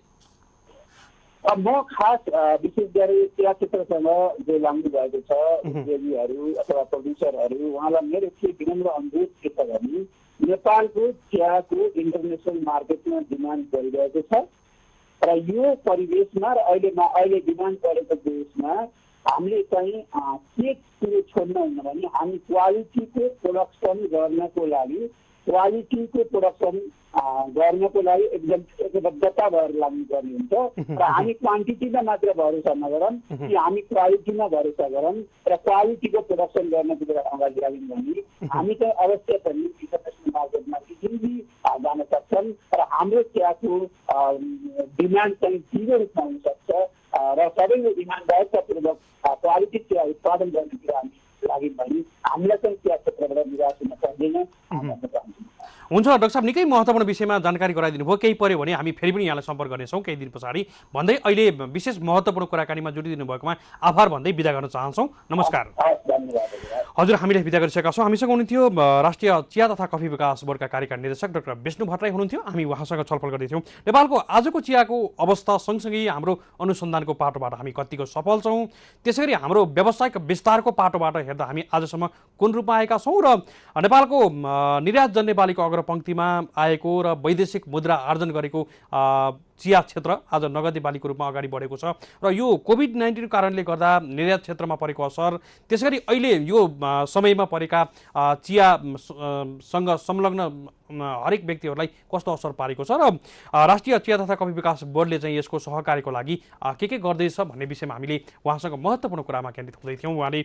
Speaker 2: म खास विशेष गरी चिया क्षेत्रसँग जो लाग्नु भएको छ उद्योगीहरू अथवा प्रड्युसरहरू, उहाँलाई मेरो के विनम्र अनुरोध के छ भने नेपालको चियाको इन्टरनेसनल मार्केटमा डिमान्ड बढिरहेको छ। र यो परिवेशमा र अहिले डिमान्ड बढेको देशमा हामीले चाहिँ के कुरो छोड्न हुन्न भने हामी क्वालिटीको प्रोडक्सन गर्नको लागि एकबद्धता भएर लाग्नुपर्ने हुन्छ। र हामी क्वान्टिटीमा मात्र भरोसा नगरौँ कि हामी क्वालिटीमा भरोसा गरौँ र क्वालिटीको प्रोडक्सन गर्नको कुरा अगाडि लाग्यौँ भने हामी चाहिँ अवश्य पनि इन्टरनेसनल मार्केटमा इजिली जान सक्छौँ। र हाम्रो चियाको डिमान्ड चाहिँ दिगो रूपमा हुनसक्छ। र सबैले इमान्दारीतापूर्वक क्वालिटी चिया उत्पादन गर्ने कुरा हामी लाग्यौँ भने हामीलाई चाहिँ चिया क्षेत्रबाट निराश हुन पर्दैन भन्न चाहन्छु।
Speaker 1: हुन्छ डाक्टर साहब, निकै महत्त्वपूर्ण विषयमा जानकारी गराइदिनु भयो। केही पर्यो भने हामी फेरि पनि यहाँलाई सम्पर्क गर्नेछौँ केही दिन पछाडि भन्दै अहिले विशेष महत्त्वपूर्ण कुराकानीमा जुटिदिनु भएकोमा आभार भन्दै बिदा गर्न चाहन्छौँ। नमस्कार। हजुर, हामीले बिदा गरिसकेका छौँ। हामीसँग हुनुहुन्थ्यो राष्ट्रिय चिया तथा कफी विकास बोर्डका कार्यकारी निर्देशक डाक्टर विष्णु भट्टराई हुनुहुन्थ्यो। हामी उहाँसँग छलफल गर्दैथ्यौँ नेपालको आजको चियाको अवस्था सँगसँगै हाम्रो अनुसन्धानको पाटोबाट हामी कतिको सफल छौँ, त्यसै गरी हाम्रो व्यावसायिक विस्तारको पाटोबाट हेर्दा हामी आजसम्म कुन रूपमा आएका छौँ र नेपालको निर्यातजन्य बालीको अग्रपङ्क्तिमा आएको र वैदेशिक मुद्रा आर्जन गरेको चिया क्षेत्र आज नगदे बालीको रूपमा अगाडि बढेको छ। र यो कोभिड-19 कारणले गर्दा निर्यात क्षेत्रमा परेको असर, त्यसै गरी अहिले यो समयमा परेका चियासँग संलग्न हरेक व्यक्तिहरूलाई कस्तो असर पारेको छ र राष्ट्रिय चिया तथा कफी विकास बोर्डले चाहिँ यसको सहकार्यको लागि के गर्दैछ भन्ने विषयमा हामीले उहाँसँग महत्त्वपूर्ण कुरामा केन्द्रित हुँदै थियौँ। उहाँले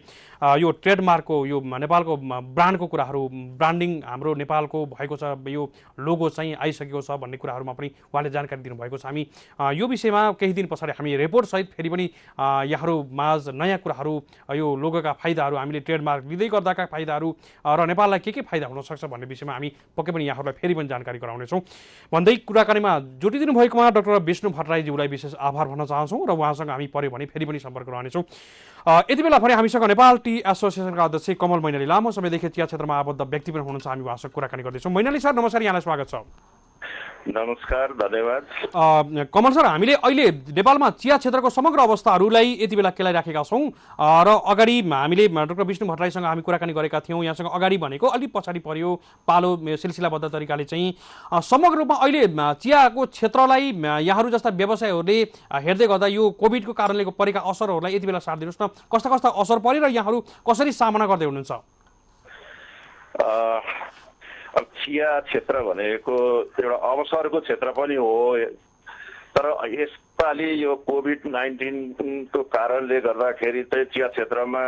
Speaker 1: यो ट्रेडमार्कको यो नेपालको ब्रान्डको कुराहरू, ब्रान्डिङ हाम्रो नेपालको भएको छ, यो लोगो चाहिँ आइसकेको छ भन्ने कुराहरूमा पनि उहाँले जानकारी दिनुभएको छ। हामी यो विषयमा केही दिन पछाडि हामी रिपोर्टसहित फेरि पनि यहाँहरू माझ नयाँ कुराहरू, यो लोगोका फाइदाहरू, हामीले ट्रेडमार्क लिँदै गर्दाका फाइदाहरू र नेपाललाई के फाइदा हुनसक्छ भन्ने विषयमा हामी पक्कै पनि यहाँहरूलाई फेरि पनि जानकारी गराउनेछौँ भन्दै कुराकानीमा जुटिदिनु भएकोमा डाक्टर विष्णु भट्टराईज्यूलाई विशेष आभार भन्न चाहन्छौँ र उहाँसँग हामी पर्यो भने फेरि पनि सम्पर्क रहनेछौँ। यति बेला भने हामीसँग नेपाल टी एसोसिएसनका अध्यक्ष कमल मैनाली लामो समयदेखि चिया क्षेत्रमा आबद्ध व्यक्ति पनि हुनुहुन्छ। हामी उहाँसँग कुराकानी गर्दैछौँ। मैनाली सर, नमस्कार, यहाँलाई स्वागत छ।
Speaker 3: नमस्कार, धन्यवाद।
Speaker 1: कमल सर, हामीले अहिले नेपालमा चिया क्षेत्रको समग्र अवस्थाहरूलाई यति बेला केलाइराखेका छौँ र अगाडि हामीले डाक्टर विष्णु भट्टराईसँग हामी कुराकानी गरेका थियौँ। यहाँसँग अगाडि भनेको अलिक पछाडि पर्यो पालो सिलसिलाबद्ध तरिकाले चाहिँ समग्र रूपमा अहिले चियाको क्षेत्रलाई यहाँहरू जस्ता व्यवसायहरूले हेर्दै गर्दा यो कोभिडको कारणले परेका असरहरूलाई यति बेला साथ दिनुहोस् न, कस्ता कस्ता असर पर्यो र यहाँहरू कसरी सामना गर्दै हुनुहुन्छ?
Speaker 3: चिया क्षेत्र भनेको एउटा अवसरको क्षेत्र पनि हो, तर यसपालि यो कोभिड-19 को कारणले गर्दाखेरि चाहिँ चिया क्षेत्रमा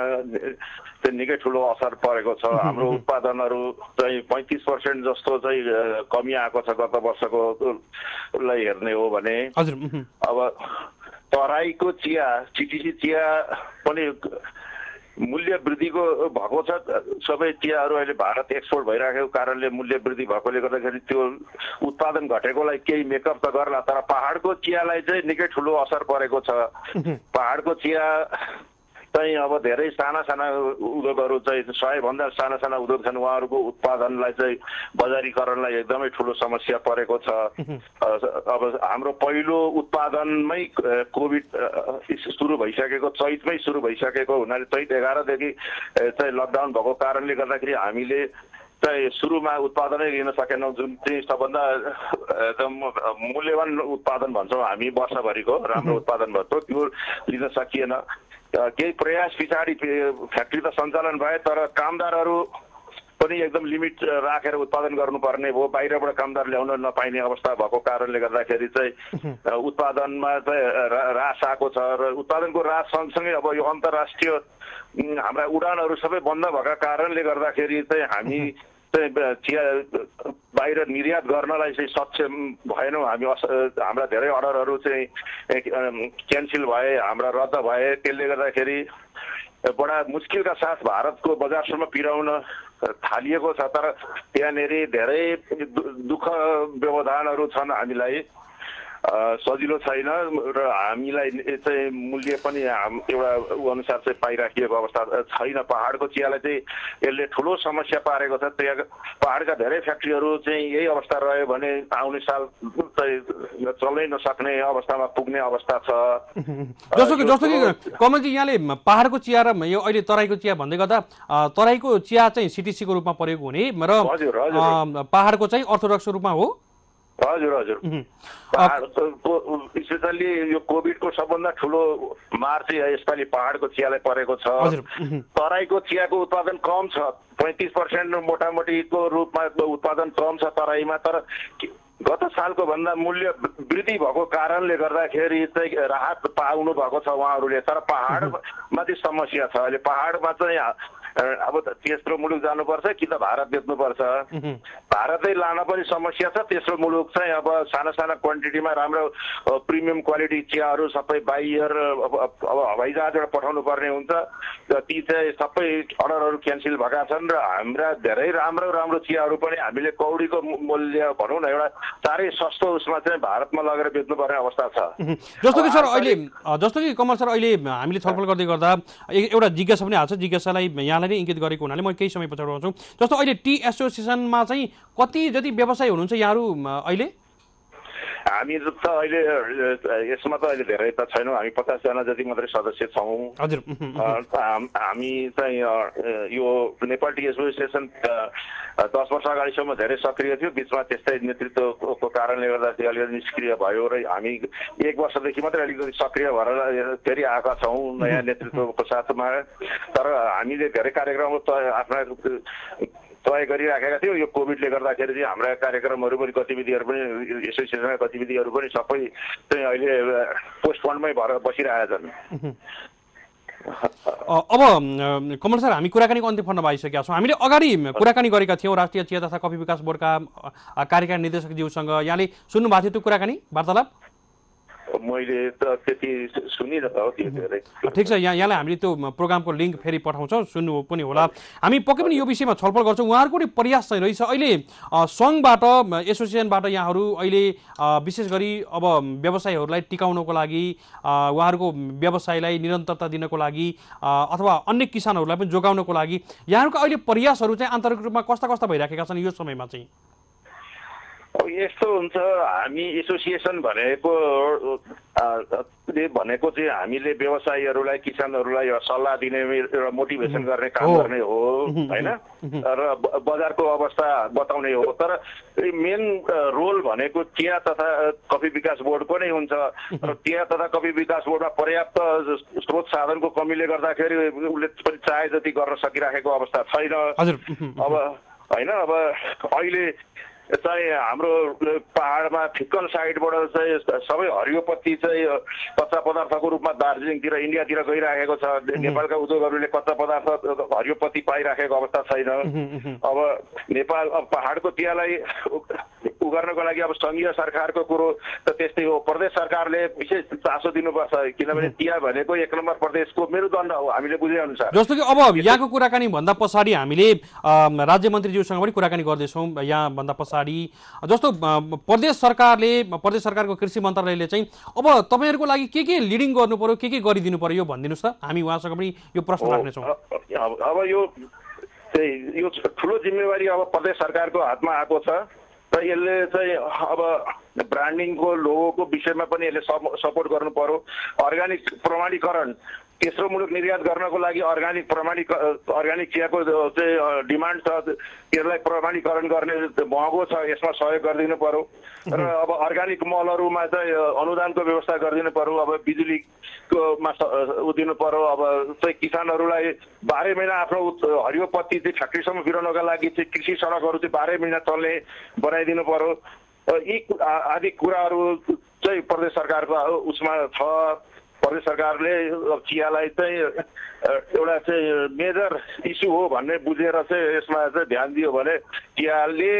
Speaker 3: निकै ठुलो असर परेको छ। हाम्रो उत्पादनहरू चाहिँ 35% जस्तो चाहिँ कमी आएको छ गत वर्षकोलाई हेर्ने हो भने। अब तराईको चिया, चिटिसी चिया पनि मूल्य वृद्धिको भएको छ। सबै चियाहरू अहिले भारत एक्सपोर्ट भइराखेको कारणले मूल्य वृद्धि भएकोले गर्दाखेरि त्यो उत्पादन घटेकोलाई केही मेकअप त गर्ला, तर पहाडको चियालाई चाहिँ निकै ठुलो असर परेको छ। पहाडको चिया चाहिँ अब धेरै साना साना उद्योगहरू चाहिँ 100 भन्दा साना साना उद्योग छन्, उहाँहरूको उत्पादनलाई चाहिँ बजारीकरणलाई एकदमै ठुलो समस्या परेको छ। अब हाम्रो पहिलो उत्पादनमै कोभिड सुरु भइसकेको, चैतमै सुरु भइसकेको हुनाले चैत 11 देखि चाहिँ लकडाउन भएको कारणले गर्दाखेरि हामीले चाहिँ सुरुमा उत्पादनै लिन सकेनौँ, जुन चाहिँ सबभन्दा एकदम मूल्यवान उत्पादन भन्छौँ हामी वर्षभरिको राम्रो उत्पादन भन्छौँ, त्यो लिन सकिएन। केही प्रयास पछाडि फ्याक्ट्री त सञ्चालन भए, तर कामदारहरू पनि एकदम लिमिट राखेर उत्पादन गर्नुपर्ने भयो। बाहिरबाट कामदार ल्याउन नपाइने अवस्था भएको कारणले गर्दाखेरि चाहिँ उत्पादनमा चाहिँ ह्रास आएको छ र उत्पादनको ह्रास सँगसँगै अब यो अन्तर्राष्ट्रिय हाम्रा उडानहरू सबै बन्द भएका कारणले गर्दाखेरि चाहिँ हामी चाहिँ चिया बाहिर निर्यात गर्नलाई चाहिँ सक्षम भएनौँ। हाम्रा धेरै अर्डरहरू चाहिँ क्यान्सल भए, हाम्रा रद्द भए। त्यसले गर्दाखेरि बडा मुस्किलका साथ भारतको बजारसम्म पिराउन थालिएको छ, तर त्यहाँनिर धेरै दुःख व्यवधानहरू छन्। हामीलाई सजिलो छैन र हामीलाई चाहिँ मूल्य पनि एउटा अनुसार चाहिँ पाइराखिएको अवस्था छैन। पहाडको चियालाई चाहिँ यसले ठुलो समस्या पारेको छ। त्यहाँ पहाडका धेरै फ्याक्ट्रीहरू चाहिँ यही अवस्था रह्यो भने आउने साल चाहिँ चल्नै नसक्ने अवस्थामा पुग्ने अवस्था छ।
Speaker 1: जस्तो कि कमलजी, यहाँले पहाडको चिया र यो अहिले तराईको चिया भन्दै गर्दा तराईको चिया चाहिँ सिटिसीको रूपमा परेको हुने र पहाडको चाहिँ अर्थोडक्सको रूपमा हो।
Speaker 3: हजुर हजुर, पहाडको स्पेसल्ली यो कोभिडको सबभन्दा ठुलो मार चाहिँ यसपालि पहाडको चियालाई परेको छ। तराईको चियाको उत्पादन कम छ, 35% मोटामोटीको रूपमा उत्पादन कम छ तराईमा, तर गत सालको भन्दा मूल्य वृद्धि भएको कारणले गर्दाखेरि चाहिँ राहत पाउनु भएको छ उहाँहरूले। तर पहाडमा चाहिँ समस्या छ। अहिले पहाडमा चाहिँ अब तेस्रो मुलुक जानुपर्छ कि त भारत बेच्नुपर्छ। भारतै लान पनि समस्या छ। तेस्रो मुलुक चाहिँ अब साना साना क्वान्टिटीमा राम्रो प्रिमियम क्वालिटी चियाहरू सबै बाइयर अब हवाईजहाजबाट पठाउनु पर्ने हुन्छ। ती चाहिँ सबै अर्डरहरू क्यान्सल भएका छन् र हाम्रा धेरै राम्रो राम्रो चियाहरू पनि हामीले कौडीको मूल्य भनौँ न एउटा साह्रै सस्तो उसमा चाहिँ भारतमा लगेर बेच्नुपर्ने अवस्था छ।
Speaker 1: जस्तो कि सर अहिले, जस्तो कि कमल सर, अहिले हामीले छलफल गर्दै गर्दा एउटा जिज्ञासा पनि आएको छ। जिज्ञासालाई यहाँलाई नै इङ्गित गरेको हुनाले म केही समय पछाडि आउँछु। जस्तो अहिले टी एसोसिएसनमा चाहिँ कति जति व्यवसाय हुनुहुन्छ यहाँहरू अहिले?
Speaker 3: हामी त अहिले यसमा त अहिले धेरै त छैनौँ, हामी 50 जना जति मात्रै सदस्य छौँ।
Speaker 1: हजुर,
Speaker 3: हामी चाहिँ यो नेपाल टी एसोसिएसन 10 वर्ष अगाडिसम्म धेरै सक्रिय थियो। बिचमा त्यस्तै नेतृत्वको कारणले गर्दा चाहिँ अलिकति निष्क्रिय भयो र हामी 1 वर्षदेखि मात्रै अलिकति सक्रिय भएर फेरि आएका छौँ नयाँ नेतृत्वको साथमा। तर हामीले धेरै कार्यक्रमहरू आफ्ना तय गरिराखेका थियौँ। यो कोभिडले गर्दाखेरि चाहिँ हाम्रा कार्यक्रमहरू पनि गतिविधिहरू पनि एसोसिएसनका गतिविधिहरू पनि सबै चाहिँ अहिले पोस्टपोन्डमै भएर बसिरहेका छन्।
Speaker 1: अब कमल सर, हामी कुराकानीको अन्तिम खण्डमा आइसकेका छौँ। हामीले अगाडि कुराकानी गरेका थियौँ राष्ट्रिय चिया तथा कफी विकास बोर्डका कार्यकारी निर्देशकज्यूसँग। यहाँले सुन्नुभएको थियो त्यो कुराकानी वार्तालाप?
Speaker 3: मैले त त्यति सुनिनँ त हो त्यो धेरै।
Speaker 1: ठिक छ, यहाँलाई हामीले त्यो प्रोग्रामको लिङ्क फेरि पठाउँछौँ, सुन्नु पनि होला। हामी पक्कै पनि यो विषयमा छलफल गर्छौँ। उहाँहरूको पनि प्रयास चाहिँ रहेछ अहिले सङ्घबाट, एसोसिएसनबाट यहाँहरू अहिले विशेष गरी अब व्यवसायहरूलाई टिकाउनको लागि, उहाँहरूको व्यवसायलाई निरन्तरता दिनको लागि अथवा अन्य किसानहरूलाई पनि जोगाउनको लागि यहाँहरूको अहिले प्रयासहरू चाहिँ आन्तरिक रूपमा कस्ता कस्ता भइराखेका छन् यो समयमा चाहिँ?
Speaker 3: अब यस्तो हुन्छ, हामी एसोसिएसन भनेको चाहिँ हामीले व्यवसायीहरूलाई किसानहरूलाई सल्लाह दिने एउटा मोटिभेसन गर्ने काम गर्ने हो होइन, र बजारको अवस्था बताउने हो। तर मेन रोल भनेको चिया तथा कफी विकास बोर्डको नै हुन्छ र चिया तथा कफी विकास बोर्डमा पर्याप्त स्रोत साधनको कमीले गर्दाखेरि उसले पनि चाहे जति गर्न सकिराखेको अवस्था छैन। अब होइन, अब अहिले चाहिँ हाम्रो पहाडमा फिक्कल साइडबाट चाहिँ सबै हरियोपत्ती चाहिँ कच्चा पदार्थको रूपमा दार्जिलिङतिर इन्डियातिर गइराखेको छ। नेपालका उद्योगहरूले कच्चा पदार्थ हरियोपत्ती पाइराखेको अवस्था छैन। अब नेपाल अब पहाडको चियालाई उगार्नको लागि अब सङ्घीय सरकारको कुरो त त्यस्तै हो। प्रदेश सरकारले विशेष चासो दिनुपर्छ, किनभने चिया भनेको 1 नम्बर प्रदेशको मेरुदण्ड हो हामीले बुझे अनुसार।
Speaker 1: जस्तो कि अब यहाँको कुराकानी भन्दा पछाडि हामीले राज्य मन्त्रीज्यूसँग पनि कुराकानी गर्दैछौँ। यहाँ भन्दा पछाडि जस्तो प्रदेश सरकारको कृषि मन्त्रालयले चाहिँ अब तपाईँहरूको लागि के लिडिङ गर्नु पर्यो, के गरिदिनु पर्यो यो भनिदिनुहोस् त, हामी उहाँसँग पनि यो प्रश्न राख्नेछौँ।
Speaker 3: अब यो ठुलो जिम्मेवारी अब प्रदेश सरकारको हातमा आएको छ र यसले चाहिँ अब ब्रान्डिङको लोगोको विषयमा पनि यसले सपोर्ट गर्नु पर्यो। अर्ग्यानिक प्रमाणीकरण, तेस्रो मुलुक निर्यात गर्नको लागि अर्ग्यानिक चियाको चाहिँ डिमान्ड छ, त्यसलाई प्रमाणीकरण गर्ने महँगो छ, यसमा सहयोग गरिदिनु पर्यो। र अब अर्ग्यानिक मलहरूमा चाहिँ अनुदानको व्यवस्था गरिदिनु पर्यो। अब बिजुलीकोमा दिनु पर्यो। अब चाहिँ किसानहरूलाई 12 महिना आफ्नो हरियोपत्ती चाहिँ फ्याक्ट्रीसम्म पुर्याउनका लागि चाहिँ कृषि सडकहरू चाहिँ 12 महिना चल्ने बनाइदिनु पर्यो। यी आदि कुराहरू चाहिँ प्रदेश सरकारको उसमा छ। प्रदेश सरकारले चियालाई चाहिँ एउटा चाहिँ मेजर इस्यु हो भन्ने बुझेर चाहिँ यसमा चाहिँ ध्यान दियो भने चियाले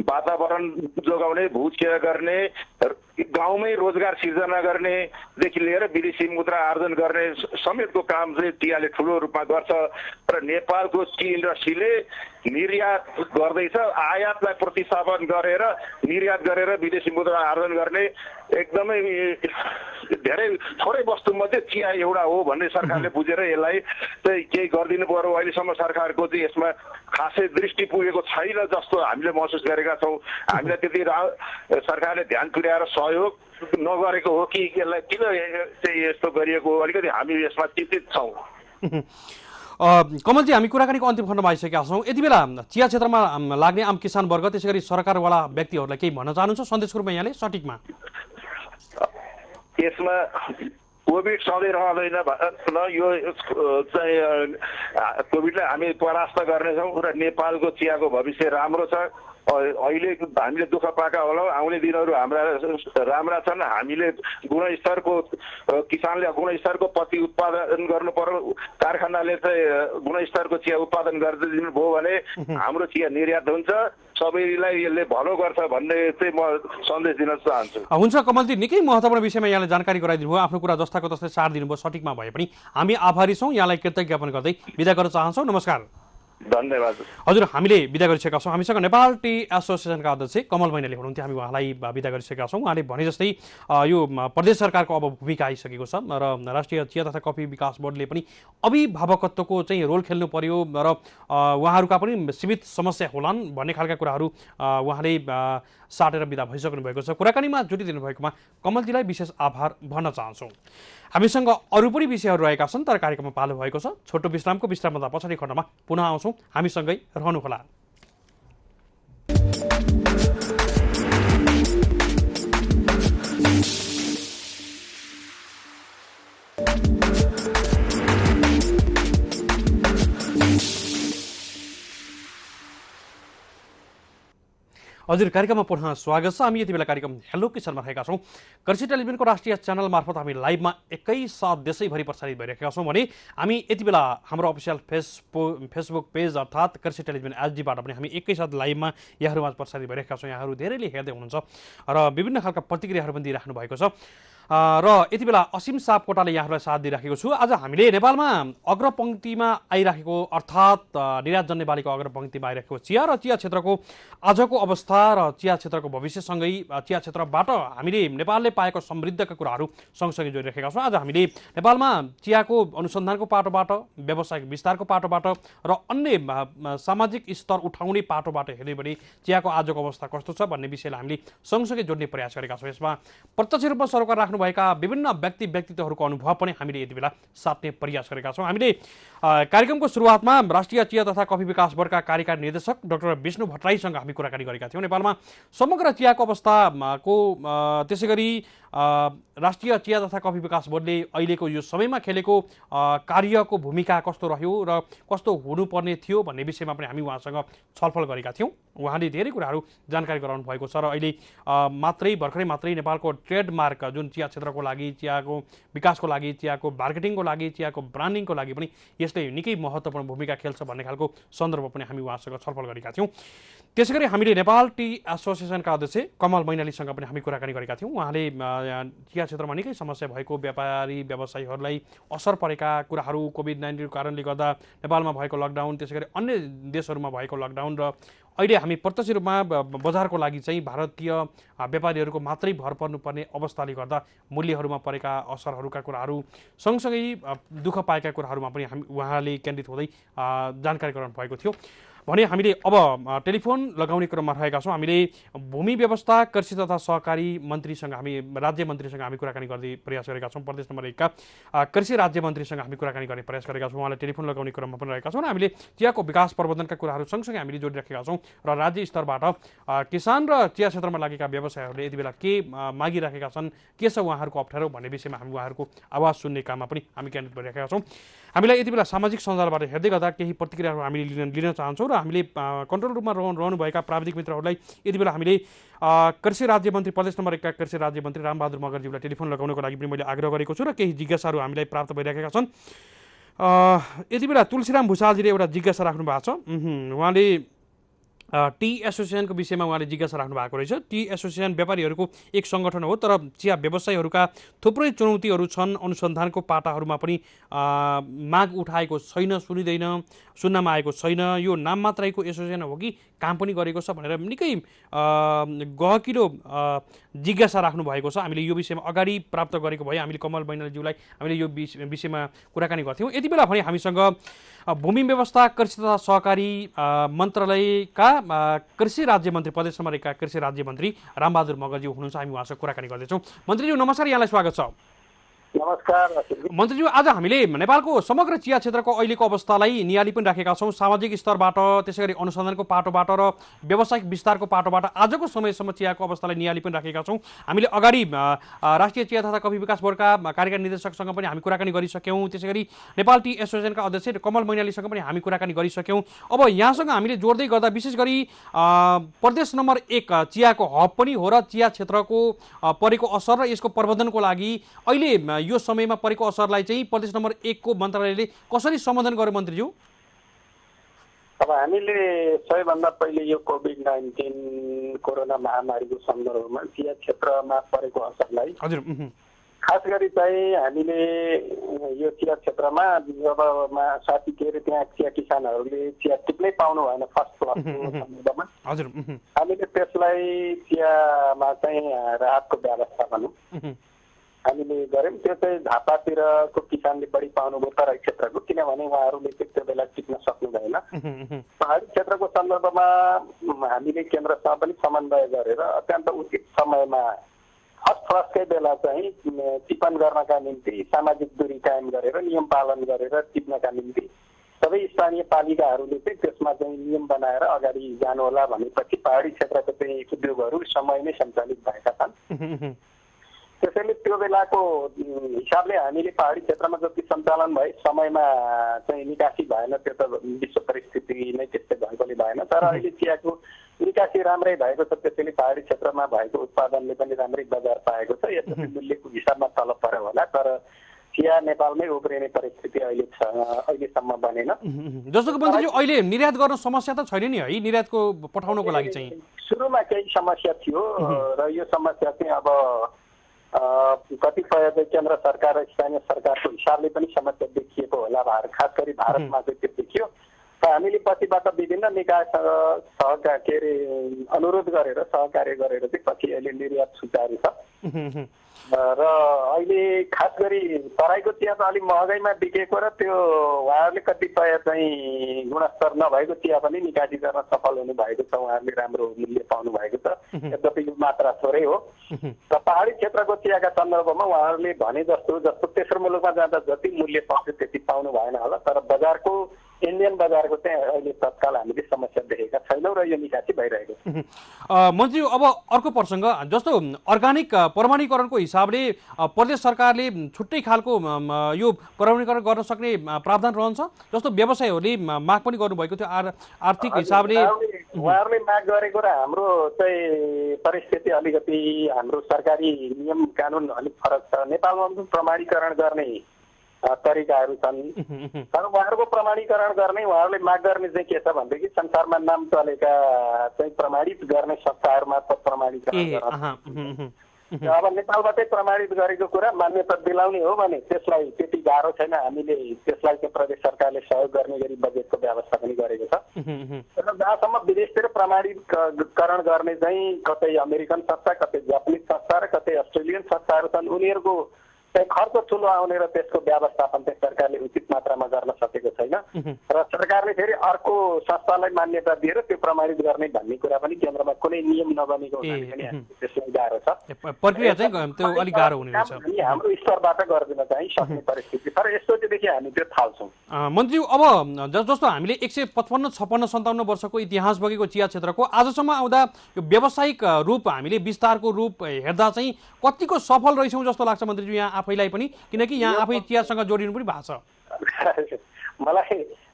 Speaker 3: वातावरण जोगाउने, भूक्षय गर्ने, गाउँमै रोजगार सिर्जना गर्नेदेखि लिएर विदेशी मुद्रा आर्जन गर्ने समेतको काम चाहिँ चियाले ठुलो रूपमा गर्छ। र नेपालको टी इन्डस्ट्रीले निर्यात गर्दैछ, आयातलाई प्रतिस्थापन गरेर निर्यात गरेर विदेशी मुद्रा आर्जन गर्ने एकदमै धेरै थोरै वस्तुमध्ये चिया एउटा हो भन्ने सरकारले बुझेर यसलाई चाहिँ केही गरिदिनु पर्यो। अहिलेसम्म सरकारको चाहिँ यसमा खासै दृष्टि पुगेको छैन जस्तो हामीले महसुस गरेका छौँ। हामीलाई त्यति सरकारले ध्यान पुर्याएर सहयोग नगरेको हो कि यसलाई किन चाहिँ यस्तो गरिएको हो, अलिकति हामी यसमा चिन्तित छौँ।
Speaker 1: कमलजी, हामी कुराकानीको अन्तिम खण्डमा आइसकेका छौँ। यति बेला चिया क्षेत्रमा लाग्ने आम किसान वर्ग, त्यसै गरी सरकारवाला व्यक्तिहरूलाई केही भन्न चाहनुहुन्छ सन्देशको रूपमा यहाँले सटिकमा?
Speaker 3: यसमा कोभिड सधैँ रहँदैन न, यो चाहिँ कोभिडलाई हामी परास्त गर्नेछौँ र नेपालको चियाको भविष्य राम्रो छ। अहिले हामीले दुःख पाएका होलाौँ, आउने दिनहरू हाम्रा राम्रा छन्। हामीले किसानले गुणस्तरको पत्ती उत्पादन गर्नु पर्यो। कारखानाले चाहिँ गुणस्तरको चिया उत्पादन गरिदिनु भयो भने हाम्रो चिया निर्यात हुन्छ, सबैलाई यसले भलो गर्छ भन्ने चाहिँ म सन्देश दिन चाहन्छु।
Speaker 1: हुन्छ कमलजी, निकै महत्त्वपूर्ण विषयमा यहाँले जानकारी गराइदिनु भयो, आफ्नो कुरा जस्ताको तस्तै सार दिनुभयो, सटिकमा भए पनि हामी आभारी छौँ। यहाँलाई कृतज्ञ ज्ञापन गर्दै बिदा गर्न चाहन्छौँ। नमस्कार।
Speaker 3: धन्यवाद।
Speaker 1: हजुर, हामीले बिदा गरिसकेका छौँ। हामीसँग नेपाल टी एसोसिएसनका अध्यक्ष कमल मैनाली हुनुहुन्थ्यो, हामी उहाँलाई बिदा गरिसकेका छौँ। उहाँले भने जस्तै यो प्रदेश सरकारको अब भूमिका आइसकेको छ र राष्ट्रिय चिया तथा कफी विकास बोर्डले पनि अभिभावकत्वको चाहिँ रोल खेल्नु पर्यो र उहाँहरूका पनि सीमित समस्या होलान् भन्ने खालका कुराहरू उहाँले साटेर बिदा भइसक्नु भएको छ। कुराकानीमा जुटिदिनु भएकोमा कमलजीलाई विशेष आभार भन्न चाहन्छौँ। हामीसँग अरू पनि विषयहरू रहेका छन्, तर कार्यक्रममा पालो भएको छ। छोटो विश्रामभन्दा पछाडि खण्डमा पुनः आउँछौँ, हामीसँगै रहनुहोला। हजुर, कार्यक्रममा पुनः स्वागत छ। हामी यति बेला कार्यक्रम हेलो किसानमा रहेका छौँ। कृषि टेलिभिजनको राष्ट्रिय च्यानल मार्फत हामी लाइभमा एकैसाथ देशैभरि प्रसारित भइरहेका छौँ भने हामी यति बेला हाम्रो अफिसियल फेसबुक पेज अर्थात् कृषि टेलिभिजन एचडीबाट पनि हामी एकैसाथ लाइभमा यहाँहरूमा प्रसारित भइरहेका छौँ। यहाँहरू धेरैले हेर्दै हुनुहुन्छ र विभिन्न खालका प्रतिक्रियाहरू पनि दिइराख्नु भएको छ। र यति बेला असीम सापकोटाले यहाँहरूलाई साथ दिइराखेको छु। आज हामीले नेपालमा अग्रपङ्क्तिमा आइराखेको अर्थात् निर्यातजन्य बालीको अग्रपङ्क्तिमा आइरहेको चिया र चिया क्षेत्रको आजको अवस्था र चिया क्षेत्रको भविष्यसँगै चिया क्षेत्रबाट हामीले नेपालले पाएको समृद्धका कुराहरू सँगसँगै जोडिरहेका छौँ। आज हामीले नेपालमा चियाको अनुसन्धानको पाटोबाट, व्यावसायिक विस्तारको पाटोबाट र अन्य सामाजिक स्तर उठाउने पाटोबाट हेर्ने भने चियाको आजको अवस्था कस्तो छ भन्ने विषयलाई हामीले सँगसँगै जोड्ने प्रयास गरेका छौँ। यसमा प्रत्यक्ष रूपमा सरोकार राख्नुभएका विभिन्न व्यक्तित्वहरूको अनुभव पनि हामीले यति बेला साट्ने प्रयास गरेका छौँ। हामीले कार्यक्रमको सुरुवातमा राष्ट्रिय चिया तथा कफी विकास बोर्डका कार्यकारी निर्देशक डाक्टर विष्णु भट्टराईसँग हामी कुराकानी गरेका थियौँ। नेपालमा समग्र चियाको अवस्थाको त्यसै गरी राष्ट्रिय चिया तथा कफी विकास बोर्डले अहिलेको यो समयमा खेलेको कार्यको भूमिका कस्तो रह्यो र कस्तो हुनुपर्ने थियो भन्ने विषयमा पनि हामी उहाँसँग छलफल गरेका थियौँ। उहाँले धेरै कुराहरू जानकारी गराउनु भएको छ र अहिले भर्खरै मात्रै नेपालको ट्रेडमार्क जुन चिया क्षेत्रको लागि, चियाको विकासको लागि, चियाको मार्केटिङको लागि, चियाको ब्रान्डिङको लागि पनि यसले निकै महत्त्वपूर्ण भूमिका खेल्छ भन्ने खालको सन्दर्भ पनि हामी उहाँसँग छलफल गरेका थियौँ। त्यसै गरी हामीले नेपाल टी एसोसिएसनका अध्यक्ष कमल मैनालीसँग पनि हामी कुराकानी गरेका थियौँ। उहाँले चिया क्षेत्रमा निकै समस्या भएको, व्यापारी व्यवसायीहरूलाई असर परेका कुराहरू, कोभिड-19 कारणले गर्दा नेपालमा भएको लकडाउन, त्यसै गरी अन्य देशहरूमा भएको लकडाउन र अहिले हामी प्रत्यक्ष रूपमा बजारको लागि चाहिँ भारतीय व्यापारीहरूको मात्रै भर पर्नुपर्ने अवस्थाले गर्दा मूल्यहरूमा परेका असरहरूका कुराहरू सँगसँगै दुःख पाएका कुराहरूमा पनि हामी उहाँले केन्द्रित हुँदै जानकारी गराउनु भएको थियो भने हामीले अब टेलिफोन लगाउने क्रममा रहेका छौँ। हामीले भूमि व्यवस्था, कृषि तथा सहकारी मन्त्रीसँग राज्य मन्त्रीसँग हामी कुराकानी गर्ने प्रयास गरेका छौँ। प्रदेश नम्बर 1 का कृषि राज्य मन्त्रीसँग हामी कुराकानी गर्ने प्रयास गरेका छौँ। उहाँलाई टेलिफोन लगाउने क्रममा पनि रहेका छौँ र हामीले चियाको विकास प्रबन्धनका कुराहरू सँगसँगै हामीले जोडिराखेका छौँ र राज्य स्तरबाट किसान र चिया क्षेत्रमा लागेका व्यवसायहरूले यति बेला के मागिराखेका छन्, के छ उहाँहरूको अप्ठ्यारो भन्ने विषयमा हामी उहाँहरूको आवाज सुन्ने काममा पनि हामी केन्द्रित भइरहेका छौँ। हामीलाई यति बेला सामाजिक सञ्जालबाट हेर्दै गर्दा केही प्रतिक्रियाहरू हामीले लिन चाहन्छौँ र हामीले कन्ट्रोल रुममा रहनुभएका प्राविधिक मित्रहरूलाई यति बेला हामीले कृषि राज्य मन्त्री, प्रदेश नम्बर 1 का कृषि राज्य मन्त्री रामबहादुर मगरज्यूलाई टेलिफोन लगाउनको लागि पनि मैले आग्रह गरेको छु र केही जिज्ञासाहरू हामीलाई प्राप्त भइरहेका छन्। यति बेला तुलसीराम भुषालजीले एउटा जिज्ञासा राख्नु भएको छ। उहाँले टी एसोसिएसनको विषयमा उहाँले जिज्ञासा राख्नु भएको रहेछ। टी एसोसिएसन व्यापारीहरूको एक सङ्गठन हो, तर चिया व्यवसायीहरूका थुप्रै चुनौतीहरू छन्। अनुसन्धानको पाटाहरूमा पनि माग उठाएको छैन, सुन्नमा आएको छैन। यो नाम मात्रैको एसोसिएसन हो कि काम पनि गरेको छ भनेर निकै गहकिलो जिज्ञासा राख्नु भएको छ। हामीले यो विषयमा अगाडि प्राप्त गरेको भए हामीले कमल मैनालीज्यूलाई हामीले यो विषयमा कुराकानी गर्थ्यौँ। यति बेला भने हामीसँग भूमि व्यवस्था, कृषि तथा सहकारी मन्त्रालयका कृषि राज्य मन्त्री, प्रदेश नम्बर 1 का कृषि राज्य मन्त्री रामबहादुर मगरज्यू हुनुहुन्छ। हामी उहाँसँग कुराकानी गर्दैछौँ। मन्त्रीज्यू नमस्कार, यहाँलाई स्वागत छ।
Speaker 2: नमस्कार
Speaker 1: मन्त्रीज्यू, आज हामीले नेपालको समग्र चिया क्षेत्रको अहिलेको अवस्थालाई नियाली पनि राखेका छौँ। सामाजिक स्तरबाट, त्यसै गरी अनुसन्धानको पाटोबाट र व्यावसायिक विस्तारको पाटोबाट आजको समयसम्म चियाको अवस्थालाई नियाली पनि राखेका छौँ। हामीले अगाडि राष्ट्रिय चिया तथा कफी विकास बोर्डका कार्यकारी निर्देशकसँग पनि हामी कुराकानी गरिसक्यौँ। त्यसै गरी नेपाल टी एसोसिएसनका अध्यक्ष कमल मैनालीसँग पनि हामी कुराकानी गरिसक्यौँ। अब यहाँसँग हामीले जोड्दै गर्दा विशेष गरी प्रदेश नम्बर 1 चियाको हब पनि हो र चिया क्षेत्रको परेको असर र यसको प्रबन्धनको लागि अहिले यो समयमा परेको असरलाई चाहिँ प्रदेश नम्बर 1 को मन्त्रालयले कसरी सम्बोधन गर्यो मन्त्रीज्यू?
Speaker 2: अब हामीले सबैभन्दा पहिले यो कोभिड-19 कोरोना महामारीको सन्दर्भमा चिया क्षेत्रमा परेको असरलाई खास गरी चाहिँ हामीले यो चिया क्षेत्रमा जबमा साथी के अरे त्यहाँ चिया किसानहरूले चिया टिप्नै पाउनु भएन फर्स्ट क्लासको सन्दर्भमा हामीले त्यसलाई चियामा चाहिँ राहतको व्यवस्था भनौँ हामीले गऱ्यौँ। त्यो चाहिँ झापातिरको किसानले बढी पाउनुभयो तराई क्षेत्रको, किनभने उहाँहरूले त्यो बेला टिप्न सक्नु भएन। पहाडी क्षेत्रको सन्दर्भमा हामीले केन्द्रसँग पनि समन्वय गरेर अत्यन्त उचित समयमा फर्स्ट क्लासकै बेला चाहिँ टिप्पण गर्नका निम्ति सामाजिक दूरी कायम गरेर नियम पालन गरेर टिप्नका निम्ति सबै स्थानीय पालिकाहरूले चाहिँ त्यसमा चाहिँ नियम बनाएर अगाडि जानुहोला भनेपछि पहाडी क्षेत्रको चाहिँ उद्योगहरू समयमै सञ्चालित भएका छन्। त्यसैले त्यो बेलाको हिसाबले हामीले पहाडी क्षेत्रमा जति सञ्चालन भए समयमा चाहिँ निकासी भएन। त्यो त विश्व परिस्थिति नै त्यस्तै भएकोले भएन, तर अहिले चियाको निकासी राम्रै भएको छ। त्यसैले पहाडी क्षेत्रमा भएको उत्पादनले पनि राम्रै बजार पाएको छ। यद्यपि मूल्यको हिसाबमा तल पर्यो होला, तर चिया नेपालमै उब्रिने परिस्थिति अहिलेसम्म बनेन।
Speaker 1: जस्तो मन्त्रीज्यू अहिले निर्यात गर्न समस्या त छैन नि है? निर्यातको पठाउनको लागि चाहिँ
Speaker 2: सुरुमा केही समस्या थियो र यो समस्या चाहिँ अब
Speaker 4: कतिपय चाहिँ केन्द्र सरकार र स्थानीय सरकारको हिसाबले पनि समस्या देखिएको होला, खास गरी भारतमा चाहिँ त्यो देखियो। र हामीले पछिबाट विभिन्न निकायसँग के अरे अनुरोध गरेर सहकार्य गरेर चाहिँ पछि अहिले निर्यात सुचारू छ। र अहिले खास गरी तराईको चिया त अलिक महँगाइमा बिकेको र त्यो उहाँहरूले कतिपय चाहिँ गुणस्तर नभएको चिया पनि निकासी गर्न सफल हुनु भएको छ, उहाँहरूले राम्रो मूल्य पाउनु भएको छ, यद्यपि यो मात्रा थोरै हो। र पहाडी क्षेत्रको चियाका सन्दर्भमा उहाँहरूले भने जस्तो तेस्रो मुलुकमा जाँदा जति मूल्य पाउँथ्यो त्यति पाउनु भएन होला, तर बजारको इन्डियन बजारको चाहिँ अहिले तत्काल हामीले समस्या देखेका छैनौँ र यो निकासी भइरहेको छ।
Speaker 1: मन्त्री, अब अर्को प्रसङ्ग, जस्तो अर्ग्यानिक प्रमाणीकरणको हिसाबले प्रदेश सरकारले छुट्टै खालको यो प्रमाणीकरण गर्न सक्ने प्रावधान रहन्छ, जस्तो व्यवसायहरूले माग पनि गर्नुभएको थियो आर्थिक हिसाबले।
Speaker 4: उहाँहरूले माग गरेको र हाम्रो चाहिँ परिस्थिति अलिकति हाम्रो सरकारी नियम कानुन अलिक फरक छ। नेपालमा पनि प्रमाणीकरण गर्ने तरिकाहरू छन्, तर उहाँहरूको प्रमाणीकरण गर्ने उहाँहरूले माग गर्ने चाहिँ के छ भनेदेखि संसारमा नाम चलेका चाहिँ प्रमाणित गर्ने संस्थाहरू मार्फत प्रमाणीकरण गर्न। अब नेपालबाटै प्रमाणित गरेको कुरा मान्यता दिलाउने हो भने त्यसलाई त्यति गाह्रो छैन। हामीले त्यसलाई चाहिँ प्रदेश सरकारले सहयोग गर्ने गरी बजेटको व्यवस्था पनि गरेको छ। तर जहाँसम्म विदेशतिर प्रमाणीकरण गर्ने चाहिँ कतै अमेरिकन संस्था, कतै जापानिज संस्था र कतै अस्ट्रेलियन संस्थाहरू छन्, उनीहरूको चाहिँ खर्च ठुलो आउने र त्यसको व्यवस्थापन चाहिँ सरकारले उचित मात्रामा गर्न सकेको छैन र सरकारले फेरि अर्को संस्थालाई मान्यता दिएर त्यो प्रमाणित गर्ने भन्ने कुरा पनि केन्द्रमा कुनै नियम नबनेको हुनाले पनि त्यसलाई गाह्रो छ।
Speaker 1: प्रक्रिया चाहिँ त्यो अलिक गाह्रो हुने रहेछ।
Speaker 4: हाम्रो स्तरबाट गरिदिन चाहिँ सक्ने परिस्थिति, तर यसोदेखि हामी त्यो थाल्छौँ।
Speaker 1: मन्त्री, अब जस्तो हामीले 155, 56, 57 वर्षको इतिहास बगेको चिया क्षेत्रको आजसम्म आउँदा यो व्यावसायिक रूप हामीले विस्तारको रूप हेर्दा चाहिँ कतिको सफल रहेछौँ जस्तो लाग्छ मन्त्रीज्यू यहाँ आफैलाई पनि, किनकि यहाँ आफै चियासँग जोडिनु पनि भएको छ।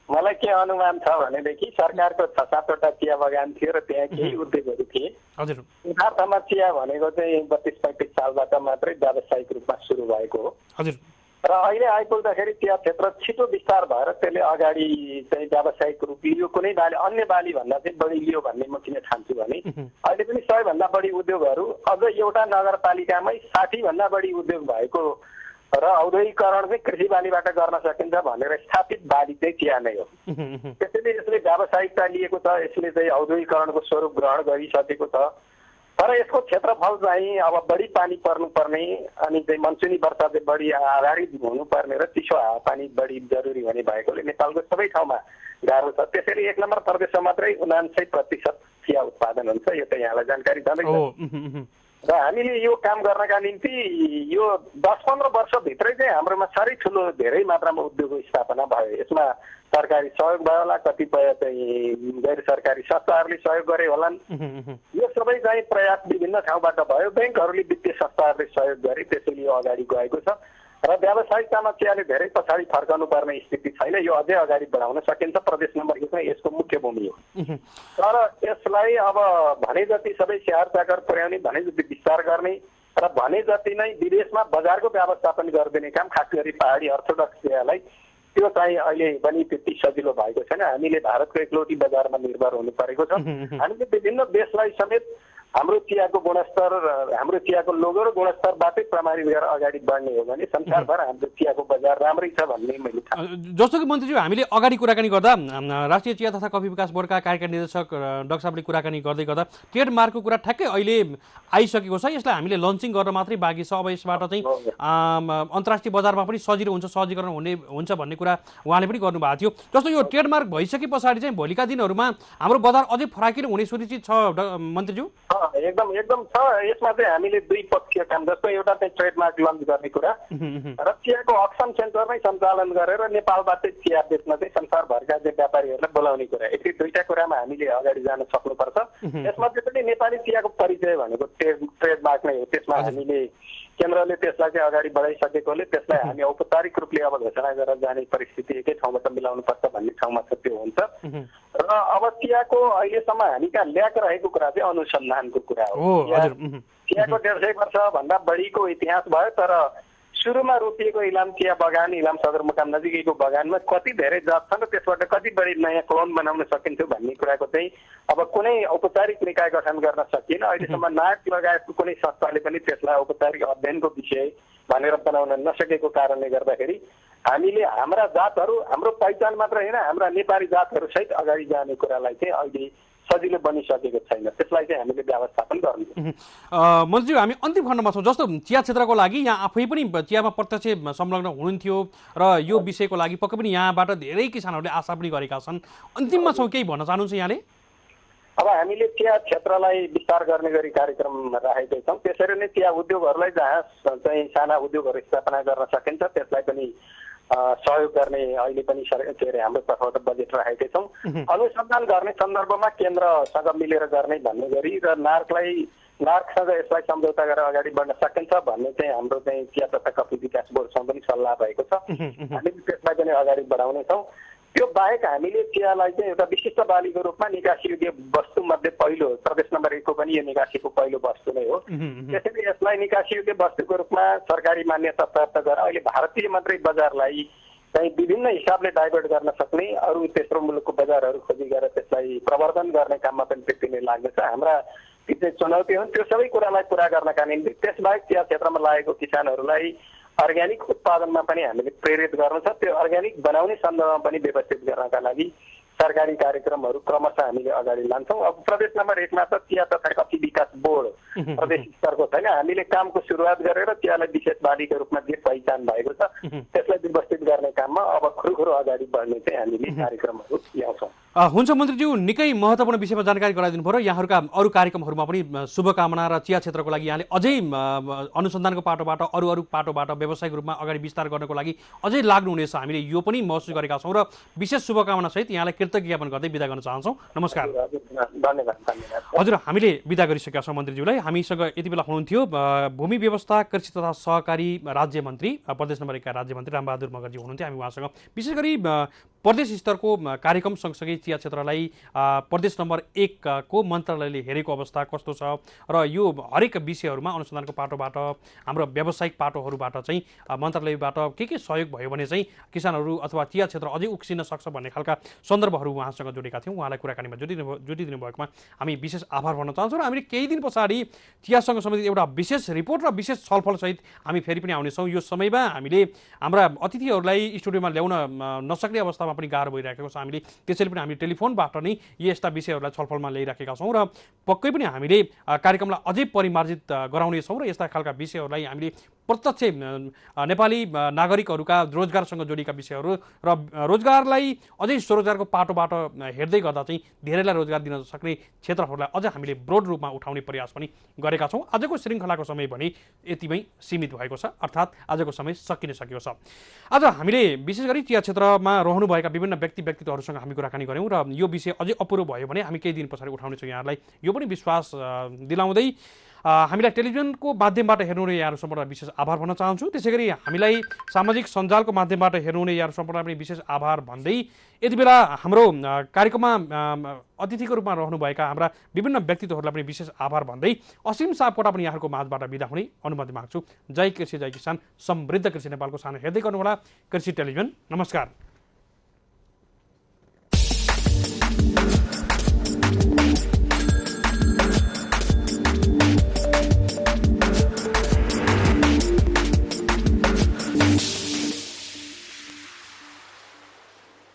Speaker 4: मलाई के अनुमान छ भनेदेखि सरकारको 6-7वटा चिया बगान थियो र त्यहाँ केही उद्योगहरू थिए।
Speaker 1: हजुर,
Speaker 4: यथार्थमा चिया भनेको चाहिँ 32-35 सालबाट मात्रै व्यावसायिक रूपमा सुरु भएको हो।
Speaker 1: हजुर,
Speaker 4: र अहिले आइपुग्दाखेरि चिया क्षेत्र छिटो विस्तार भएर त्यसले अगाडि चाहिँ व्यावसायिक रूप लियो। कुनै बाली अन्य बाली भन्दा चाहिँ बढी लियो भन्ने म किन ठान्छु भने अहिले पनि 100 भन्दा बढी उद्योगहरू अझ एउटा नगरपालिकामै 60 भन्दा बढी उद्योग भएको र औद्योगिकरण चाहिँ कृषि बालीबाट गर्न सकिन्छ भनेर स्थापित बाली चाहिँ चिया नै हो। त्यसैले यसले व्यावसायिकता लिएको छ, यसले चाहिँ औद्योगिकरणको स्वरूप ग्रहण गरिसकेको छ। तर यसको क्षेत्रफल चाहिँ अब बढी पानी पर्नुपर्ने अनि चाहिँ मनसुनी वर्षा चाहिँ बढी आधारित हुनुपर्ने र चिसो हावापानी बढी जरुरी हुने भएकोले नेपालको सबै ठाउँमा गाह्रो छ। त्यसैले 1 नम्बर प्रदेशमा मात्रै 79% चिया उत्पादन हुन्छ। यो त यहाँलाई जानकारी छँदैछ। र हामीले यो काम गर्नका निम्ति यो 10-15 वर्षभित्रै चाहिँ हाम्रोमा साह्रै ठुलो धेरै मात्रामा उद्योगको स्थापना भयो। यसमा सरकारी सहयोग भयो होला, कतिपय चाहिँ गैर सरकारी संस्थाहरूले सहयोग गरे होलान्। यो सबै चाहिँ प्रयास विभिन्न ठाउँबाट भयो। ब्याङ्कहरूले वित्तीय संस्थाहरूले सहयोग गरे, त्यसैले यो अगाडि गएको छ र व्यावसायिकतामा चियाले धेरै पछाडि फर्कनु पर्ने स्थिति छैन। यो अझै अगाडि बढाउन सकिन्छ। प्रदेश नम्बर 1 यसको मुख्य भूमि हो। तर यसलाई अब भने जति सबै स्याहार चाकर पुर्याउने, भने जति विस्तार गर्ने र भने जति नै विदेशमा बजारको व्यवस्थापन गरिदिने काम, खास गरी पहाडी अर्थोडक्स चियालाई, त्यो चाहिँ अहिले पनि त्यति सजिलो भएको छैन। हामीले भारतको एकलौटी बजारमा निर्भर हुनु परेको छ। हामीले विभिन्न देशलाई समेत हाम्रो चियाको गुणस्तर र हाम्रो चियाको लोगो र गुणस्तरबाटै प्रमाणित गरेर अगाडि बढ्ने हो भने संसारभर हाम्रो चियाको बजार राम्रै छ भन्ने मैले ठान्छु।
Speaker 1: जस्तो कि मन्त्रीज्यू हामीले अगाडि कुराकानी गर्दा राष्ट्रिय चिया तथा कफी विकास बोर्डका कार्यकारी निर्देशक डाक्टर साहबले कुराकानी गर्दै गर्दा ट्रेडमार्कको कुरा ठ्याक्कै अहिले आइसकेको छ। यसलाई हामीले लन्चिङ गर्न मात्रै बाँकी छ। अब यसबाट चाहिँ अन्तर्राष्ट्रिय बजारमा पनि सजिलो हुन्छ, सहजीकरण हुन्छ भन्ने कुरा उहाँले पनि गर्नुभएको थियो। जस्तो यो ट्रेडमार्क भइसके पछाडि चाहिँ भोलिका दिनहरूमा हाम्रो बजार अझै फराकिलो हुने सुनिश्चित छ मन्त्रीज्यू?
Speaker 4: एकदम छ। यसमा चाहिँ हामीले दुई पक्षीय काम, जस्तो एउटा चाहिँ ट्रेडमार्क लन्च गर्ने कुरा र चियाको अक्सन सेन्टर नै सञ्चालन गरेर नेपालबाटै चिया बेच्न चाहिँ संसारभरका चाहिँ व्यापारीहरूलाई बोलाउने कुरा। यति दुईटा कुरामा हामीले अगाडि जान सक्नुपर्छ। यसमा चाहिँ नेपाली चियाको परिचय भनेको ट्रेडमार्क नै हो। त्यसमा हामीले केन्द्रले त्यसलाई चाहिँ अगाडि बढाइसकेकोले त्यसलाई हामी औपचारिक रूपले अब घोषणा गरेर जाने परिस्थिति एकै ठाउँबाट मिलाउनु पर्छ भन्ने ठाउँमा छ त्यो हुन्छ। र अब चियाको अहिलेसम्म हामी कहाँ ल्याक रहेको कुरा चाहिँ अनुसन्धानको कुरा हो। चियाको 150 वर्ष भन्दा बढीको इतिहास भयो, तर सुरुमा रोपिएको इलाम चिया बगान, इलाम सदरमुकाम नजिकैको बगानमा कति धेरै जात छन् र त्यसबाट कति बढी नयाँ क्लोन बनाउन सकिन्थ्यो भन्ने कुराको चाहिँ अब कुनै औपचारिक निकाय गठन गर्न सकिएन। अहिलेसम्म नाक लगायतको कुनै संस्थाले पनि त्यसलाई औपचारिक अध्ययनको विषय भनेर बनाउन नसकेको कारणले गर्दाखेरि हामीले हाम्रा जातहरू, हाम्रो पहिचान मात्र होइन, हाम्रा नेपाली जातहरू सहित अगाडि जाने कुरालाई चाहिँ अहिले सजिलो बनिसकेको छैन। त्यसलाई चाहिँ हामीले व्यवस्थापन गर्नु।
Speaker 1: मन्त्रीज्यू, हामी अन्तिम खण्डमा छौँ। जस्तो चिया क्षेत्रको लागि यहाँ आफै पनि चियामा प्रत्यक्ष संलग्न हुनुहुन्थ्यो र यो विषयको लागि पक्कै पनि यहाँबाट धेरै किसानहरूले आशा पनि गरेका छन्। अन्तिममा छौँ, केही भन्न चाहनुहुन्छ यहाँले?
Speaker 4: अब हामीले चिया क्षेत्रलाई विस्तार गर्ने गरी कार्यक्रम राखेकै छौँ। त्यसरी नै चिया उद्योगहरूलाई जहाँ चाहिँ साना उद्योगहरू स्थापना गर्न सकिन्छ त्यसलाई पनि सहयोग गर्ने अहिले पनि के अरे हाम्रो तर्फबाट बजेट राखेकै छौँ। अनुसन्धान गर्ने सन्दर्भमा केन्द्रसँग मिलेर गर्ने भन्ने गरी र नार्कसँग यसलाई सम्झौता गरेर अगाडि बढ्न सकिन्छ भन्ने चाहिँ हाम्रो चाहिँ चिया तथा कफी विकास बोर्डसँग पनि सल्लाह भएको छ। हामीले त्यसलाई पनि अगाडि बढाउनेछौँ। त्यो बाहेक हामीले चियालाई चाहिँ एउटा विशिष्ट बालीको रूपमा निकासीयोग्य वस्तु मध्ये पहिलो, प्रदेश नम्बर 1 को पनि यो निकासीको पहिलो वस्तु नै हो। त्यसैले यसलाई निकासीयोग्य वस्तुको रूपमा सरकारी मान्यता प्राप्त गरेर अहिले भारतीय मात्रै बजारलाई चाहिँ विभिन्न हिसाबले डाइभर्ट गर्न सक्ने अरू तेस्रो मुलुकको बजारहरू खोजी गरेर त्यसलाई प्रवर्धन गर्ने काममा पनि त्यति नै लाग्दछ। हाम्रा चाहिँ चुनौती हुन्, त्यो सबै कुरालाई पुरा गर्नका निम्ति त्यसबाहेक चिया क्षेत्रमा लागेको किसानहरूलाई अर्ग्यानिक उत्पादनमा पनि हामीले प्रेरित गर्नु छ। त्यो अर्ग्यानिक बनाउने सन्दर्भमा पनि व्यवस्थित गर्नका लागि सरकारी कार्यक्रमहरू क्रमशः हामीले अगाडि लान्छौँ। अब प्रदेश नम्बर 1 मा त चिया तथा कफी विकास बोर्ड प्रदेश स्तरको छैन। हामीले कामको सुरुवात गरेर चियालाई विशेष बालीको रूपमा जे पहिचान भएको छ त्यसलाई व्यवस्थित गर्ने काममा अब खुरुखुरु अगाडि बढ्ने चाहिँ हामीले कार्यक्रमहरू ल्याउँछौँ।
Speaker 1: हुन्छ मन्त्रीज्यू, निकै महत्त्वपूर्ण विषयमा जानकारी गराइदिनु भयो र यहाँहरूका अरू कार्यक्रमहरूमा पनि शुभकामना र चिया क्षेत्रको लागि यहाँले अझै अनुसन्धानको पाटोबाट अरू पाटोबाट व्यावसायिक रूपमा अगाडि विस्तार गर्नको लागि अझै लाग्नुहुनेछ, हामीले यो पनि महसुस गरेका छौँ र विशेष शुभकामना सहित यहाँलाई कृतज्ञ ज्ञापन गर्दै बिदा गर्न चाहन्छौँ। नमस्कार।
Speaker 4: धन्यवाद।
Speaker 1: हजुर, हामीले बिदा गरिसकेका छौँ मन्त्रीज्यूलाई। हामीसँग यति बेला हुनुहुन्थ्यो भूमि व्यवस्था, कृषि तथा सहकारी राज्य मन्त्री, प्रदेश नम्बर 1 का राज्य मन्त्री रामबहादुर मगरजी हुनुहुन्थ्यो। हामी उहाँसँग विशेष गरी प्रदेश स्तरको कार्यक्रम सँगसँगै चिया क्षेत्रलाई प्रदेश नम्बर 1 को मन्त्रालयले हेरेको अवस्था कस्तो छ र यो हरेक विषयहरूमा अनुसन्धानको पाटोबाट हाम्रो व्यावसायिक पाटोहरूबाट चाहिँ मन्त्रालयबाट के सहयोग भयो भने चाहिँ किसानहरू अथवा चिया क्षेत्र अझै उक्सिन सक्छ भन्ने खालका सन्दर्भहरू उहाँसँग जोडेका थियौँ। उहाँलाई कुराकानीमा जोडिदिनु भएकोमा हामी विशेष आभार भन्न चाहन्छौँ र हामीले केही दिन पछाडि चियासँग सम्बन्धित एउटा विशेष रिपोर्ट र विशेष छलफलसहित हामी फेरि पनि आउनेछौँ। यो समयमा हामीले हाम्रा अतिथिहरूलाई स्टुडियोमा ल्याउन नसक्ने अवस्थामा पनि गाह्रो भइरहेको छ। हामीले त्यसैले पनि हामी टेलिफोनबाट नै यस्ता विषयहरूलाई छलफलमा ल्याइराखेका छौँ र पक्कै पनि हामीले कार्यक्रमलाई अझै परिमार्जित गराउनेछौँ र यस्ता खालका विषयहरूलाई हामीले प्रत्यक्ष नेपाली नागरिकहरूका रोजगारसँग जोडिएका विषयहरू र रोजगारलाई अझै स्वरोजगारको पाटोबाट हेर्दै गर्दा चाहिँ धेरैलाई रोजगार दिन सक्ने क्षेत्रहरूलाई अझ हामीले ब्रोड रूपमा उठाउने प्रयास पनि गरेका छौँ। आजको श्रृङ्खलाको समय भने यतिमै सीमित भएको छ, अर्थात् आजको समय सकिएको छ। आज हामीले विशेष गरी चिया क्षेत्रमा रहनुभएका विभिन्न व्यक्तित्वहरूसँग हामी कुराकानी गऱ्यौँ र यो विषय अझै अपुरो भयो भने हामी केही दिन पछाडि उठाउनेछौँ। यहाँहरूलाई यो पनि विश्वास दिलाउँदै हामीलाई टेलिभिजनको माध्यमबाट हेर्नुहुने यहाँहरू सम्पूर्ण विशेष आभार भन्न चाहन्छु। त्यसै गरी हामीलाई सामाजिक सञ्जालको माध्यमबाट हेर्नुहुने यहाँहरू सम्पूर्ण पनि विशेष आभार भन्दै यति बेला हाम्रो कार्यक्रममा अतिथिको रूपमा रहनुभएका हाम्रा विभिन्न व्यक्तित्वहरूलाई पनि विशेष आभार भन्दै असीम सापकोटा पनि यहाँहरूको माझबाट बिदा हुने अनुमति माग्छु। जय कृषि जय किसान, समृद्ध कृषि नेपालको सानो हेर्दै गर्नुहोला कृषि टेलिभिजन। नमस्कार।